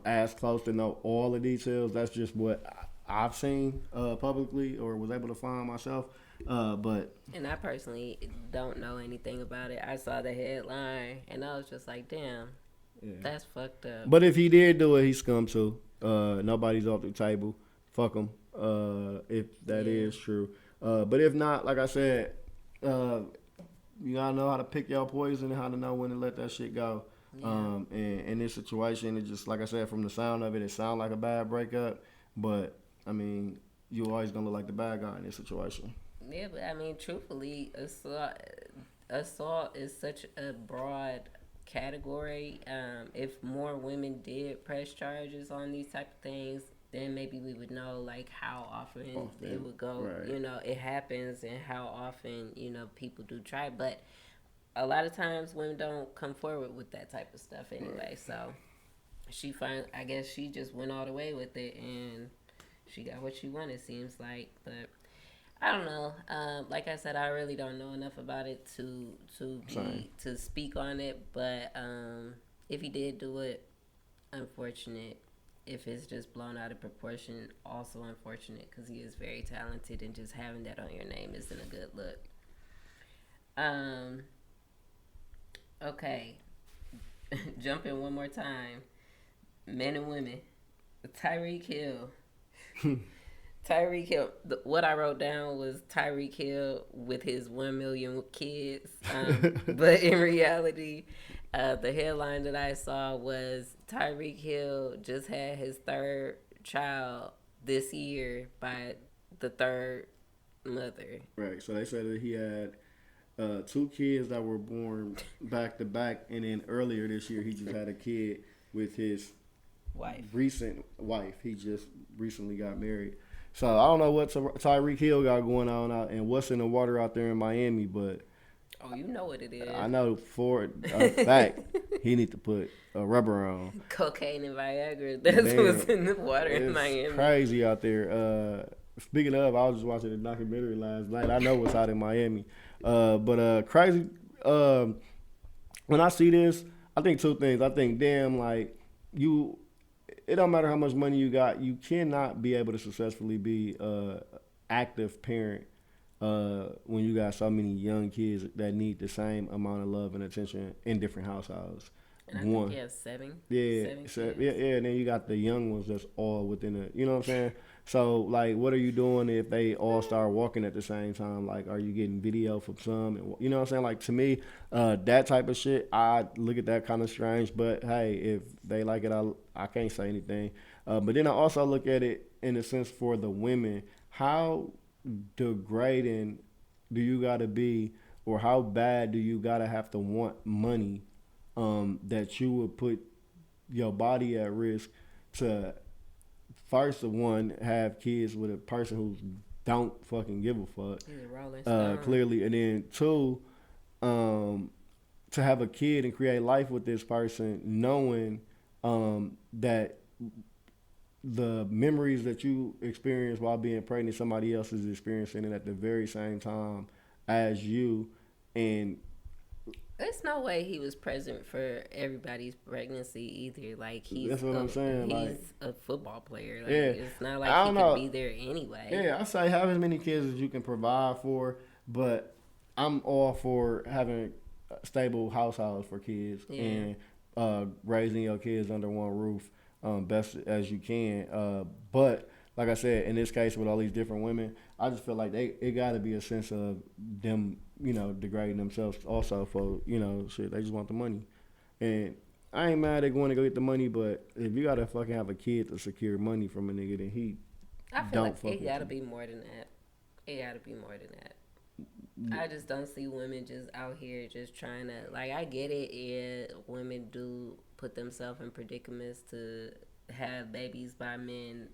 as close to know all the details. That's just what I've seen publicly or was able to find myself. But And I personally don't know anything about it. I saw the headline and I was just like, damn, yeah. that's fucked up. But if he did do it, he's scum too. Nobody's off the table. Fuck him. If that is true. But if not, like I said, you gotta know how to pick your poison and how to know when to let that shit go. Yeah. And in this situation, it just like I said, from the sound of it, it sounded like a bad breakup. But I mean, you always gonna look like the bad guy in this situation. Yeah, but I mean, truthfully, assault is such a broad category. If more women did press charges on these type of things, then maybe we would know like how often it would go. Right. You know, it happens and how often people do try. But a lot of times women don't come forward with that type of stuff anyway. Right. So I guess she just went all the way with it and she got what she wanted. Seems like, but. I don't know. Like I said, I really don't know enough about it to speak on it. But if he did do it, unfortunate. If it's just blown out of proportion, also unfortunate because he is very talented, and just having that on your name isn't a good look. Okay, jumping one more time. Men and women. Tyreek Hill. Tyreek Hill. What I wrote down was Tyreek Hill with his 1 million kids. But in reality, the headline that I saw was Tyreek Hill just had his third child this year by the third mother. Right. So they said that he had 2 kids that were born back to back, and then earlier this year he just had a kid with his recent wife. He just recently got married. So I don't know what Tyreek Hill got going on out and what's in the water out there in Miami, but oh, you know what it is. I know for a fact he need to put a rubber on. Cocaine and Viagra. That's what's in the water in Miami. It's crazy out there. Speaking of, I was just watching a documentary last night. I know what's out in Miami. But crazy. When I see this, I think 2 things. I think, damn, like it don't matter how much money you got, you cannot be able to successfully be an active parent when you got so many young kids that need the same amount of love and attention in different households. And I think he has 7. Yeah, 7 yeah. And then you got the young ones that's all within a, you know what I'm saying? So, like, what are you doing if they all start walking at the same time? Like, are you getting video from some? And, you know what I'm saying? Like, to me, that type of shit, I look at that kind of strange. But, hey, if they like it, I can't say anything. But then I also look at it in a sense for the women. How degrading do you got to be, or how bad do you got to have to want money that you would put your body at risk to, first of one, have kids with a person who don't fucking give a fuck, clearly, and then 2, to have a kid and create life with this person, knowing that the memories that you experience while being pregnant, somebody else is experiencing it at the very same time as you, and there's no way he was present for everybody's pregnancy either. Like that's what I'm saying. He's a football player. Like, yeah, it's not like he could be there anyway. Yeah, I say have as many kids as you can provide for, but I'm all for having stable households for kids and raising your kids under one roof best as you can. But like I said, in this case with all these different women, I just feel like it got to be a sense of them, degrading themselves also for, shit. They just want the money. And I ain't mad at going to go get the money, but if you got to fucking have a kid to secure money from a nigga, then I feel like it got to be more than that. It got to be more than that. I just don't see women just out here just trying to, like, I get it. Yeah, women do put themselves in predicaments to have babies by men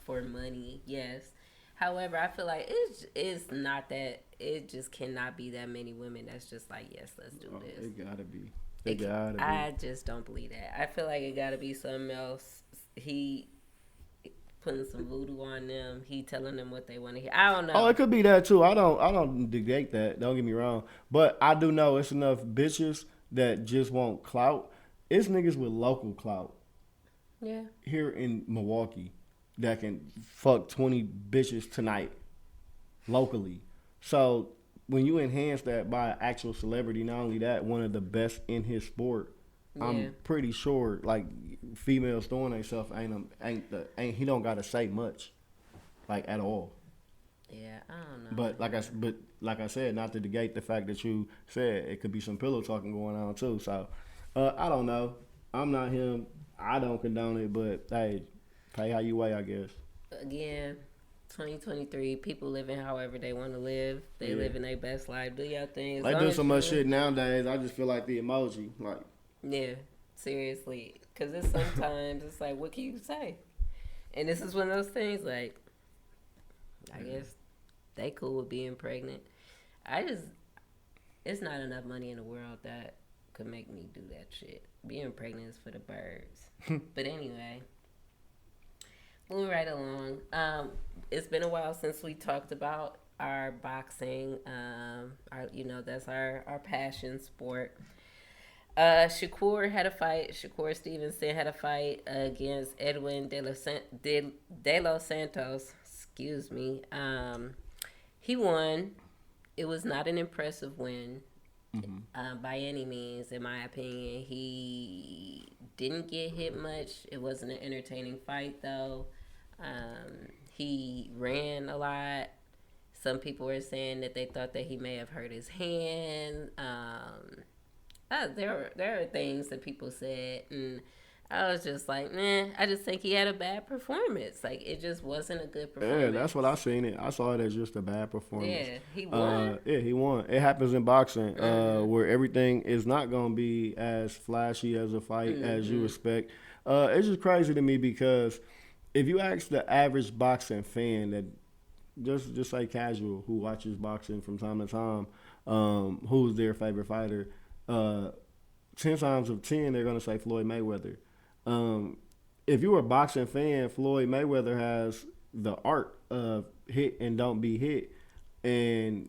for money, yes. However, I feel like it's not that. It just cannot be that many women that's just like, yes, let's do this. It gotta be. It gotta be. I just don't believe that. I feel like it gotta be something else. He putting some voodoo on them. He telling them what they want to hear. I don't know. Oh, it could be that too. I don't negate that. Don't get me wrong. But I do know it's enough bitches that just want clout. It's niggas with local clout. Yeah. Here in Milwaukee that can fuck 20 bitches tonight locally. So when you enhance that by an actual celebrity, not only that, one of the best in his sport, Yeah. I'm pretty sure like females throwing themselves ain't he don't gotta say much, like at all. Yeah, I don't know. But like I said, not to negate the fact that you said it could be some pillow talking going on too. So I don't know. I'm not him. I don't condone it, but hey, pay how you weigh, I guess. Again, 2023, people living however they want to live. They living their best life. Do your thing. They do so much shit nowadays. I just feel like the emoji, like. Yeah, seriously. Because it's sometimes, it's like, what can you say? And this is one of those things, like, I guess they cool with being pregnant. It's not enough money in the world that could make me do that shit. Being pregnant is for the birds. But anyway, moving right along. It's been a while since we talked about our boxing. That's our passion sport. Shakur had a fight. Shakur Stevenson had a fight against Edwin De Los Santos. Excuse me. He won. It was not an impressive win by any means, in my opinion. He didn't get hit much. It wasn't an entertaining fight, though. He ran a lot. Some people were saying that they thought that he may have hurt his hand. There are things that people said, and I was just like, man, I just think he had a bad performance. Like, it just wasn't a good performance. Yeah, that's what I seen it. I saw it as just a bad performance. Yeah, he won. He won. It happens in boxing, where everything is not gonna be as flashy as a fight as you expect. It's just crazy to me because if you ask the average boxing fan that just say casual who watches boxing from time to time, who's their favorite fighter, 10 times of 10 they're gonna say Floyd Mayweather. If you're a boxing fan, Floyd Mayweather has the art of hit and don't be hit, and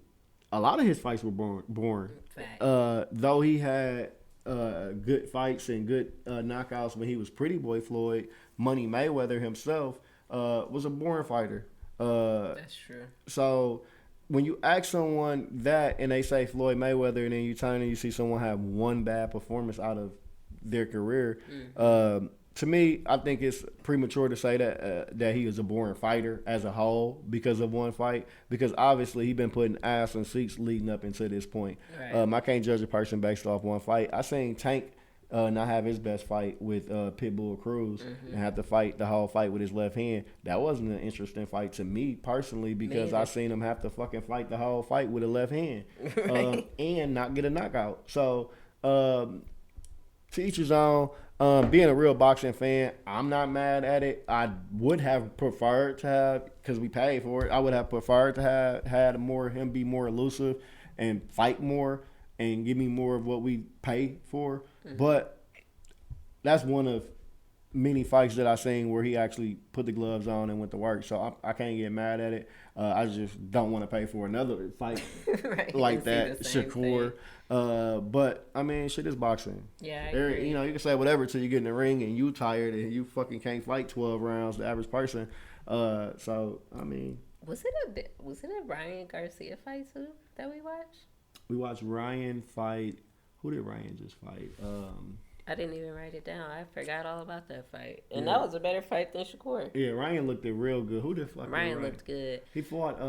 a lot of his fights were boring. Though he had good fights and good knockouts when he was Pretty Boy Floyd, Money Mayweather himself was a boring fighter. That's true. So when you ask someone that and they say Floyd Mayweather, and then you turn and you see someone have one bad performance out of their career, to me, I think it's premature to say that he was a boring fighter as a whole because of one fight. Because obviously he's been putting ass in seats leading up into this point. Right. I can't judge a person based off one fight. I seen Tank not have his best fight with Pitbull Cruz and have to fight the whole fight with his left hand. That wasn't an interesting fight to me personally because I seen him have to fucking fight the whole fight with a left hand and not get a knockout. So to each his own. Being a real boxing fan, I'm not mad at it. I would have preferred to have, because we paid for it, I would have preferred to have had him be more elusive and fight more and give me more of what we pay for. But that's one of many fights that I seen where he actually put the gloves on and went to work. So I can't get mad at it. I just don't want to pay for another fight like that, Shakur. But I mean, shit is boxing. Yeah, I agree. You can say whatever till you get in the ring and you tired and you fucking can't fight 12 rounds, the average person. So I mean, was it a Ryan Garcia fight too that we watched? We watched Ryan fight. Who did Ryan just fight? I didn't even write it down. I forgot all about that fight. And that was a better fight than Shakur. Yeah, Ryan looked real good. Who the fuck? Ryan looked good. He fought.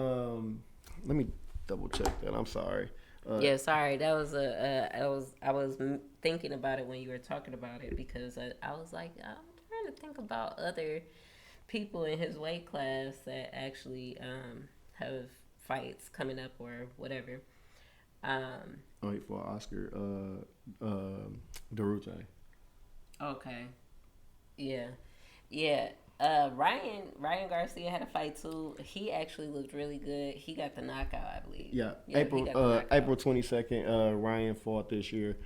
Let me double check that. I'm sorry. Yeah, sorry. That was I was thinking about it when you were talking about it because I was like, I'm trying to think about other people in his weight class that actually have fights coming up or whatever. He fought Oscar Durute. Okay. Yeah. Ryan Garcia had a fight too. He actually looked really good. He got the knockout, I believe. Yeah, he got the knockout. April 22nd. Ryan fought this year.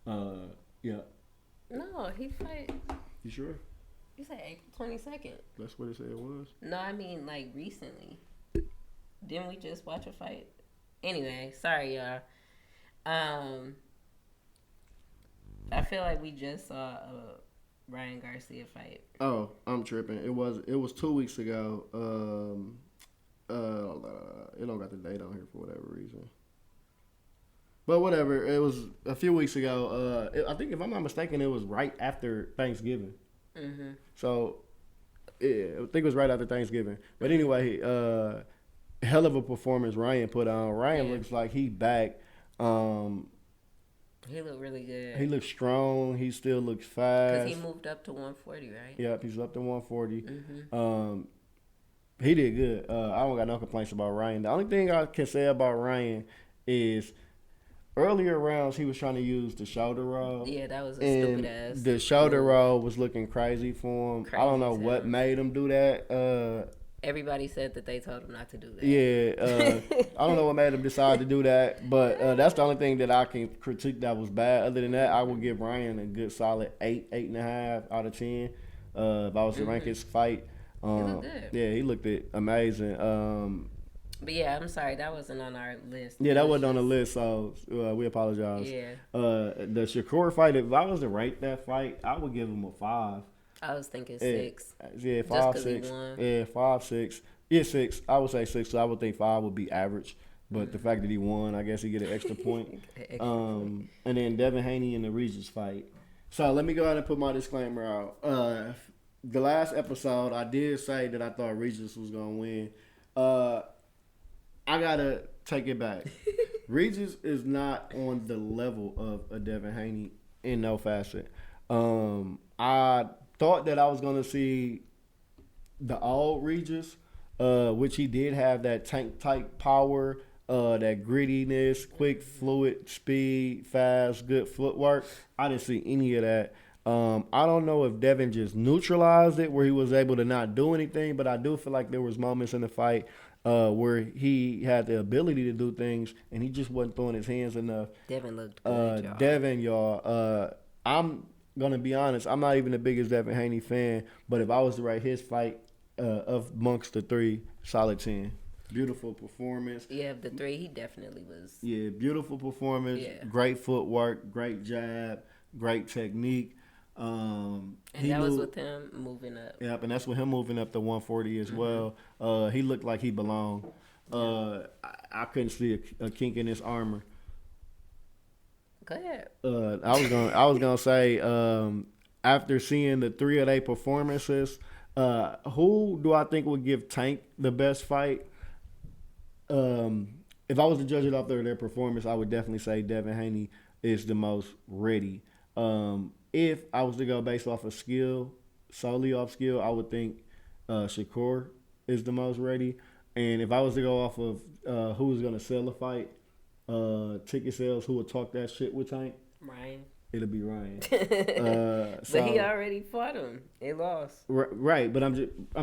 Yeah. No, he fight. You sure? You said April 22nd. That's what it said it was. No, I mean like recently. Didn't we just watch a fight? Anyway, sorry y'all. I feel like we just saw a Ryan Garcia fight. Oh, I'm tripping. It was 2 weeks ago. It don't got the date on here for whatever reason. But whatever, it was a few weeks ago. I think if I'm not mistaken, it was right after Thanksgiving. Mm-hmm. So, yeah, I think it was right after Thanksgiving. But anyway, hell of a performance Ryan put on. Ryan looks like he back. He looked really good. He looks strong. He still looks fast. Because he moved up to 140, right? Yep, he's up to 140. Mm-hmm. He did good. I don't got no complaints about Ryan. The only thing I can say about Ryan is earlier rounds he was trying to use the shoulder roll. Yeah, that was a and stupid ass. the shoulder roll was looking crazy for him. I don't know what made him do that. Everybody said that they told him not to do that. Yeah, I don't know what made him decide to do that, but that's the only thing that I can critique that was bad. Other than that, I would give Ryan a good solid 8.5 out of 10. If I was to rank his fight, He looked good. yeah, he looked amazing. But yeah, I'm sorry, that wasn't on our list. Yeah, that wasn't on the list, so we apologize. Yeah. The Shakur fight, if I was to rate that fight, I would give him a 5. I was thinking 6. Yeah, 5, Just 'cause he 6. won. Yeah, 5, 6. Yeah, 6. I would say 6. So I would think 5 would be average. But the fact that he won, I guess he get an extra point. And then Devin Haney in the Regis fight. So let me go ahead and put my disclaimer out. The last episode, I did say that I thought Regis was gonna win. I gotta take it back. Regis is not on the level of a Devin Haney in no facet. I thought that I was gonna see the old Regis, which he did have that tank type power, that grittiness, quick, fluid, speed, fast, good footwork. I didn't see any of that. I don't know if Devin just neutralized it where he was able to not do anything, but I do feel like there was moments in the fight where he had the ability to do things and he just wasn't throwing his hands enough. Devin looked good, y'all. Devin, y'all, I'm gonna be honest, I'm not even the biggest Devin Haney fan, but if I was to rate his fight amongst the 3, solid 10. Beautiful performance. Yeah, the 3, he definitely was. Yeah, beautiful performance. Yeah. Great footwork, great jab, great technique. And that was with him moving up. Yep, and that's with him moving up to 140 as well. He looked like he belonged. I couldn't see a kink in his armor. Go ahead. I was gonna say after seeing the 3 of their performances, who do I think would give Tank the best fight? If I was to judge it off their performance, I would definitely say Devin Haney is the most ready. If I was to go based off of skill, solely off skill, I would think Shakur is the most ready. And if I was to go off of who's going to sell a fight, ticket sales, who would talk that shit with Tank, Ryan. it'll be Ryan. But he already fought him. He lost. Right, but I'm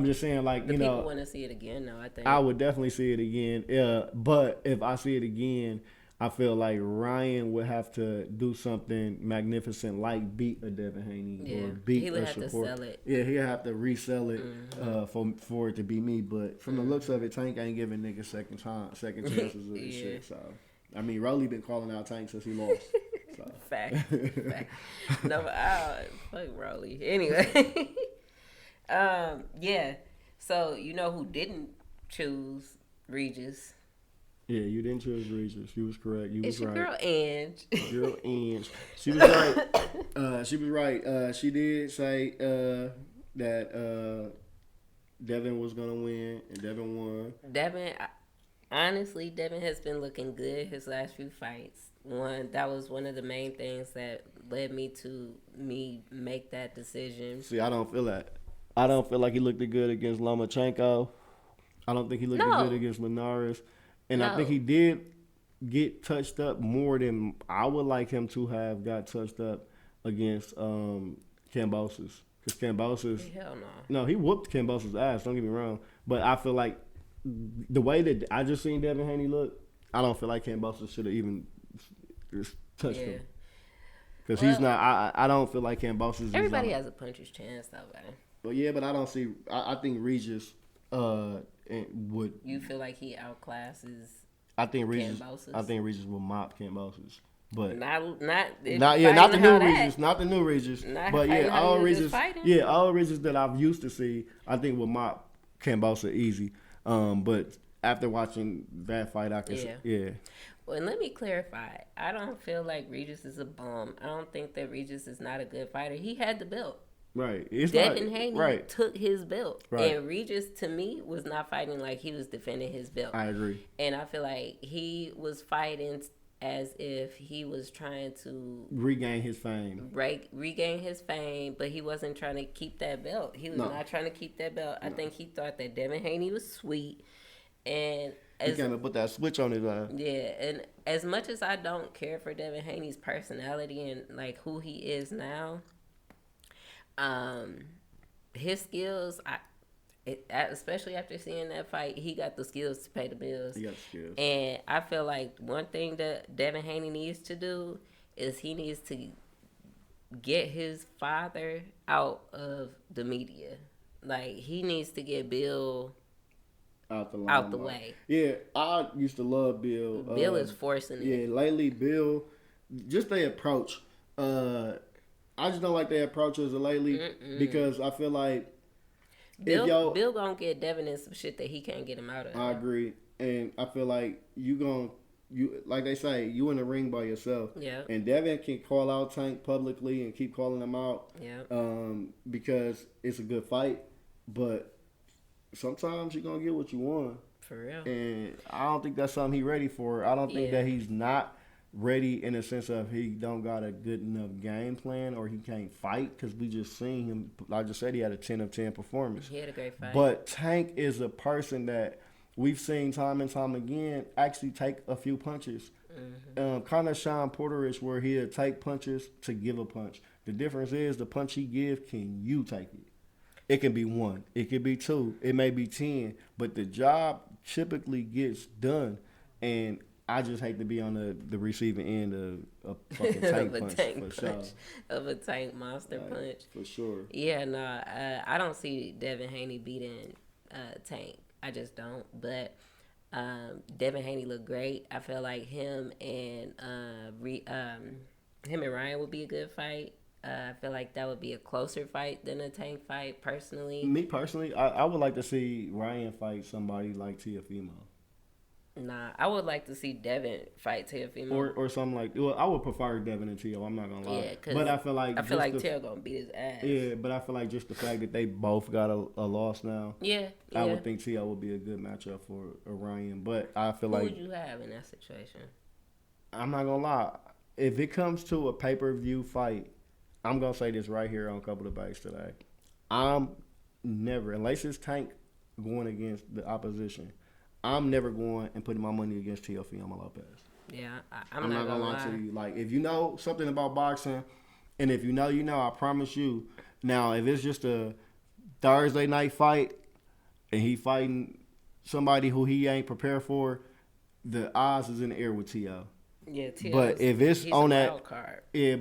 just saying, like, people want to see it again, though, I think. I would definitely see it again. But if I see it again, I feel like Ryan would have to do something magnificent, like beat a Devin Haney or beat he would a have to Shakur. sell it. Yeah, he'd have to resell it for it to be me. But from the looks of it, Tank ain't giving niggas second chances of this shit. So I mean, Rolly been calling out Tank since he lost. So. Fact. No, fuck Rolly. Anyway, yeah. So you know who didn't choose Regis? Yeah, you didn't choose Regis. You was correct. You It's was your right. girl Ange. Girl Ange. She was right. She was right. She did say that Devin was gonna win, and Devin won. Honestly, Devin has been looking good his last few fights. That was one of the main things that led me to make that decision. See, I don't feel that. I don't feel like he looked good against Lomachenko. I don't think he looked good against Linares. And I think he did get touched up more than I would like him to have got touched up against Kambosos. Because Cambosis, Hell no. no, he whooped Cambosis' ass. Don't get me wrong, but I feel like the way that I just seen Devin Haney look, I don't feel like Cambosis should have even touched him. Because he's not. I don't feel like Cambosis. Everybody has a puncher's chance, though, man. Well, yeah, but I don't see. I think Regis would. You feel like he outclasses I think Regis. Cambosis? I think Regis will mop Cambosis. But not not the new Regis, not the new Regis, Not but fighting yeah, how all you was Regis, fighting. yeah, all Regis that I've used to see, I think will mop Cambosa easy. But after watching that fight, I can yeah. Well, and let me clarify. I don't feel like Regis is a bum. I don't think that Regis is not a good fighter. He had the belt. Right. It's Devin not, Haney right. took his belt. Right. And Regis, to me, was not fighting like he was defending his belt. I agree. And I feel like he was fighting as if he was trying to regain his fame. Regain his fame, but he wasn't trying to keep that belt. He was not trying to keep that belt. I think he thought that Devin Haney was sweet. And he came and put that switch on his eye. Yeah, and as much as I don't care for Devin Haney's personality and like who he is now, his skills, especially after seeing that fight, he got the skills to pay the bills. He got the skills. And I feel like one thing that Devin Haney needs to do is he needs to get his father out of the media. Like, he needs to get Bill out the way. Yeah, I used to love Bill. Bill is forcing it. Yeah, lately Bill, just their approach. I just don't like their approaches lately because I feel like Bill gonna get Devin in some shit that he can't get him out of. I agree, and I feel like you like they say, you in the ring by yourself. Yeah. And Devin can call out Tank publicly and keep calling him out. Yeah. Because it's a good fight, but sometimes you're gonna get what you want. For real. And I don't think that's something he's ready for. I don't think that he's not ready in the sense of he don't got a good enough game plan or he can't fight, because we just seen him. Like I just said, he had a 10 of 10 performance. He had a great fight. But Tank is a person that we've seen time and time again actually take a few punches. Kind of Sean Porterish, where he'll take punches to give a punch. The difference is the punch he gives, can you take it? It can be 1. It could be 2. It may be 10. But the job typically gets done. And I just hate to be on the receiving end of a fucking tank sure. Of a tank monster punch. For sure. Yeah, no, I don't see Devin Haney beating Tank. I just don't. But Devin Haney looked great. I feel like him and Ryan would be a good fight. I feel like that would be a closer fight than a Tank fight, personally. Me personally, I would like to see Ryan fight somebody like Teofimo. Nah, I would like to see Devin fight Teofimo. Or something like. Well, I would prefer Devin and Teo. I'm not gonna lie. Yeah, but I feel like Teo gonna beat his ass. Yeah, but I feel like just the fact that they both got a loss now. Yeah. I would think Teo would be a good matchup for Ryan. But I feel like. Who would you have in that situation? I'm not gonna lie. If it comes to a pay-per-view fight, I'm gonna say this right here on Couple of Base today. I'm never, unless it's Tank going against the opposition, I'm never going and putting my money against Teofimo Lopez. Yeah, I'm not gonna lie to you. Like, if you know something about boxing, and if you know, I promise you. Now, if it's just a Thursday night fight, and he fighting somebody who he ain't prepared for, the odds is in the air with Teo. Yeah, Teo. But if it's on that,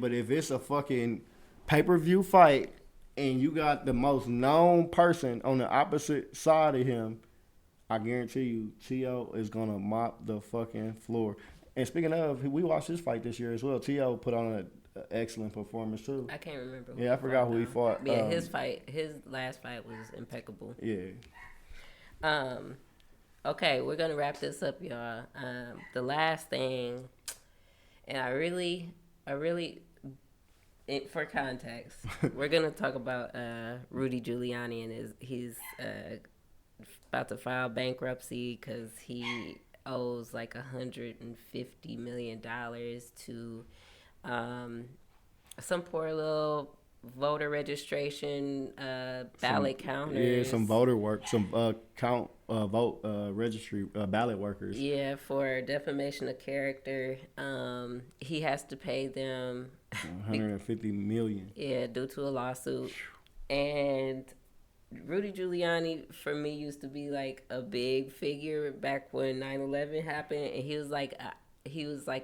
but if it's a fucking pay-per-view fight, and you got the most known person on the opposite side of him, I guarantee you, Teo is going to mop the fucking floor. And speaking of, we watched his fight this year as well. Teo put on an excellent performance, too. I can't remember. Yeah, I forgot who he fought. Yeah, his last fight was impeccable. Yeah. Okay, we're going to wrap this up, y'all. The last thing, and I really, for context, we're going to talk about Rudy Giuliani, and he's about to file bankruptcy because he owes like $150 million to some poor little voter registration ballot counters. Yeah, some voter work, some vote registry ballot workers. Yeah, for defamation of character. He has to pay them $150 million. Yeah, due to a lawsuit. And Rudy Giuliani for me used to be like a big figure back when 9/11 happened, and he was like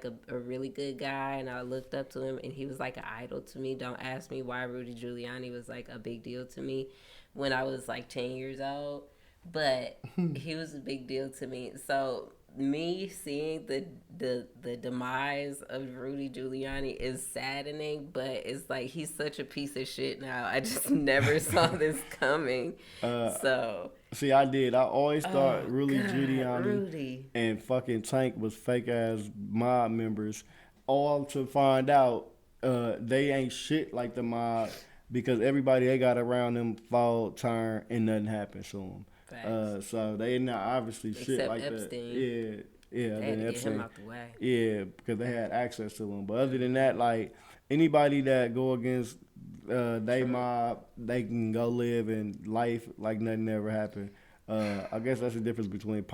a really good guy, and I looked up to him, and he was like an idol to me. Don't ask me why Rudy Giuliani was like a big deal to me when I was like 10 years old, but he was a big deal to me. So me seeing the demise of Rudy Giuliani is saddening, but it's like he's such a piece of shit now. I just never saw this coming. So See, I did. I always thought oh, Rudy God, Giuliani Rudy. and fucking Tank was fake ass mob members, all to find out they ain't shit like the mob because everybody they got around them fall, turn, and nothing happens to them. Facts. So they not obviously shit Except like Epstein. that. Yeah, They had to get Epstein. him out the way. Yeah, because they had access to them. But other than that, like anybody that go against they mob, they can go live in life like nothing ever happened. I guess that's the difference between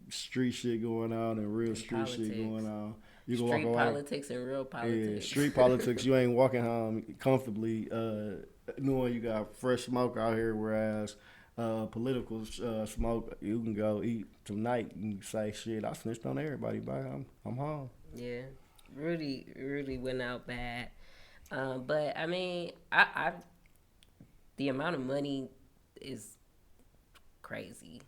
street shit going on, and real street politics. shit going on. You can Street walk around. politics and real Yeah, politics. street politics. You ain't walking home comfortably, knowing you got fresh smoke out here. Whereas political smoke, you can go eat tonight. You can say shit. I snitched on everybody, but I'm home. Yeah, Rudy went out bad. But I mean, I the amount of money is crazy.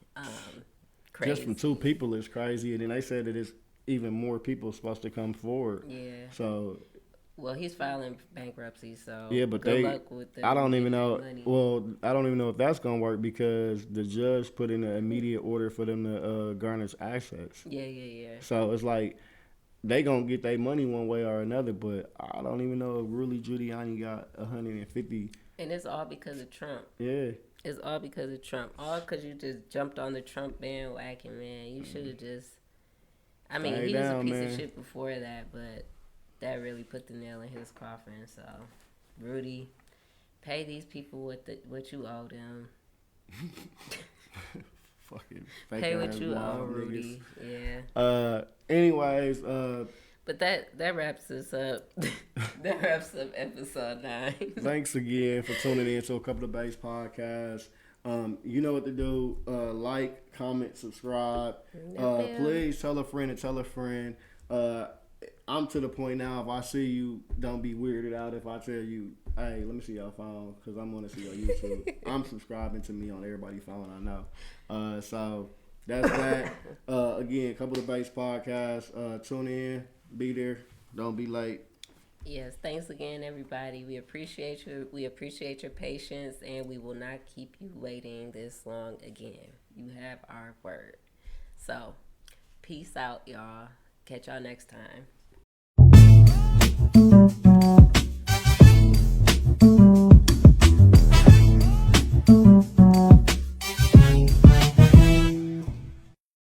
Crazy. Just from two people is crazy, and then they said that it's even more people supposed to come forward. Yeah. So Well, he's filing bankruptcy, so yeah, but good luck with the I don't even know. money. Well, I don't even know if that's gonna work because the judge put in an immediate order for them to garnish assets. Yeah. So it's like they gonna get their money one way or another. But I don't even know if Rudy Giuliani got 150. And it's all because of Trump. Yeah. It's all because of Trump. All because you just jumped on the Trump bandwagon, man. You should have just. I mean, Stay he was a down, piece man. of shit before that, but that really put the nail in his coffin. So, Rudy, pay these people what you owe them. Fucking fake Pay what ass you mob owe, niggas. Rudy. Yeah. Anyways, But that wraps us up. That wraps up episode 9. thanks again for tuning in to a Couple of Base podcast. You know what to do. Like, comment, subscribe. Please tell a friend and tell a friend. I'm to the point now, if I see you, don't be weirded out if I tell you, hey, let me see your phone, because I'm going to see your YouTube. I'm subscribing to me on everybody's phone I know. So that's that. Again, Couple of Base podcast. Tune in. Be there. Don't be late. Yes, thanks again, everybody. We appreciate you. We appreciate your patience, and we will not keep you waiting this long again. You have our word. So, peace out, y'all. Catch y'all next time.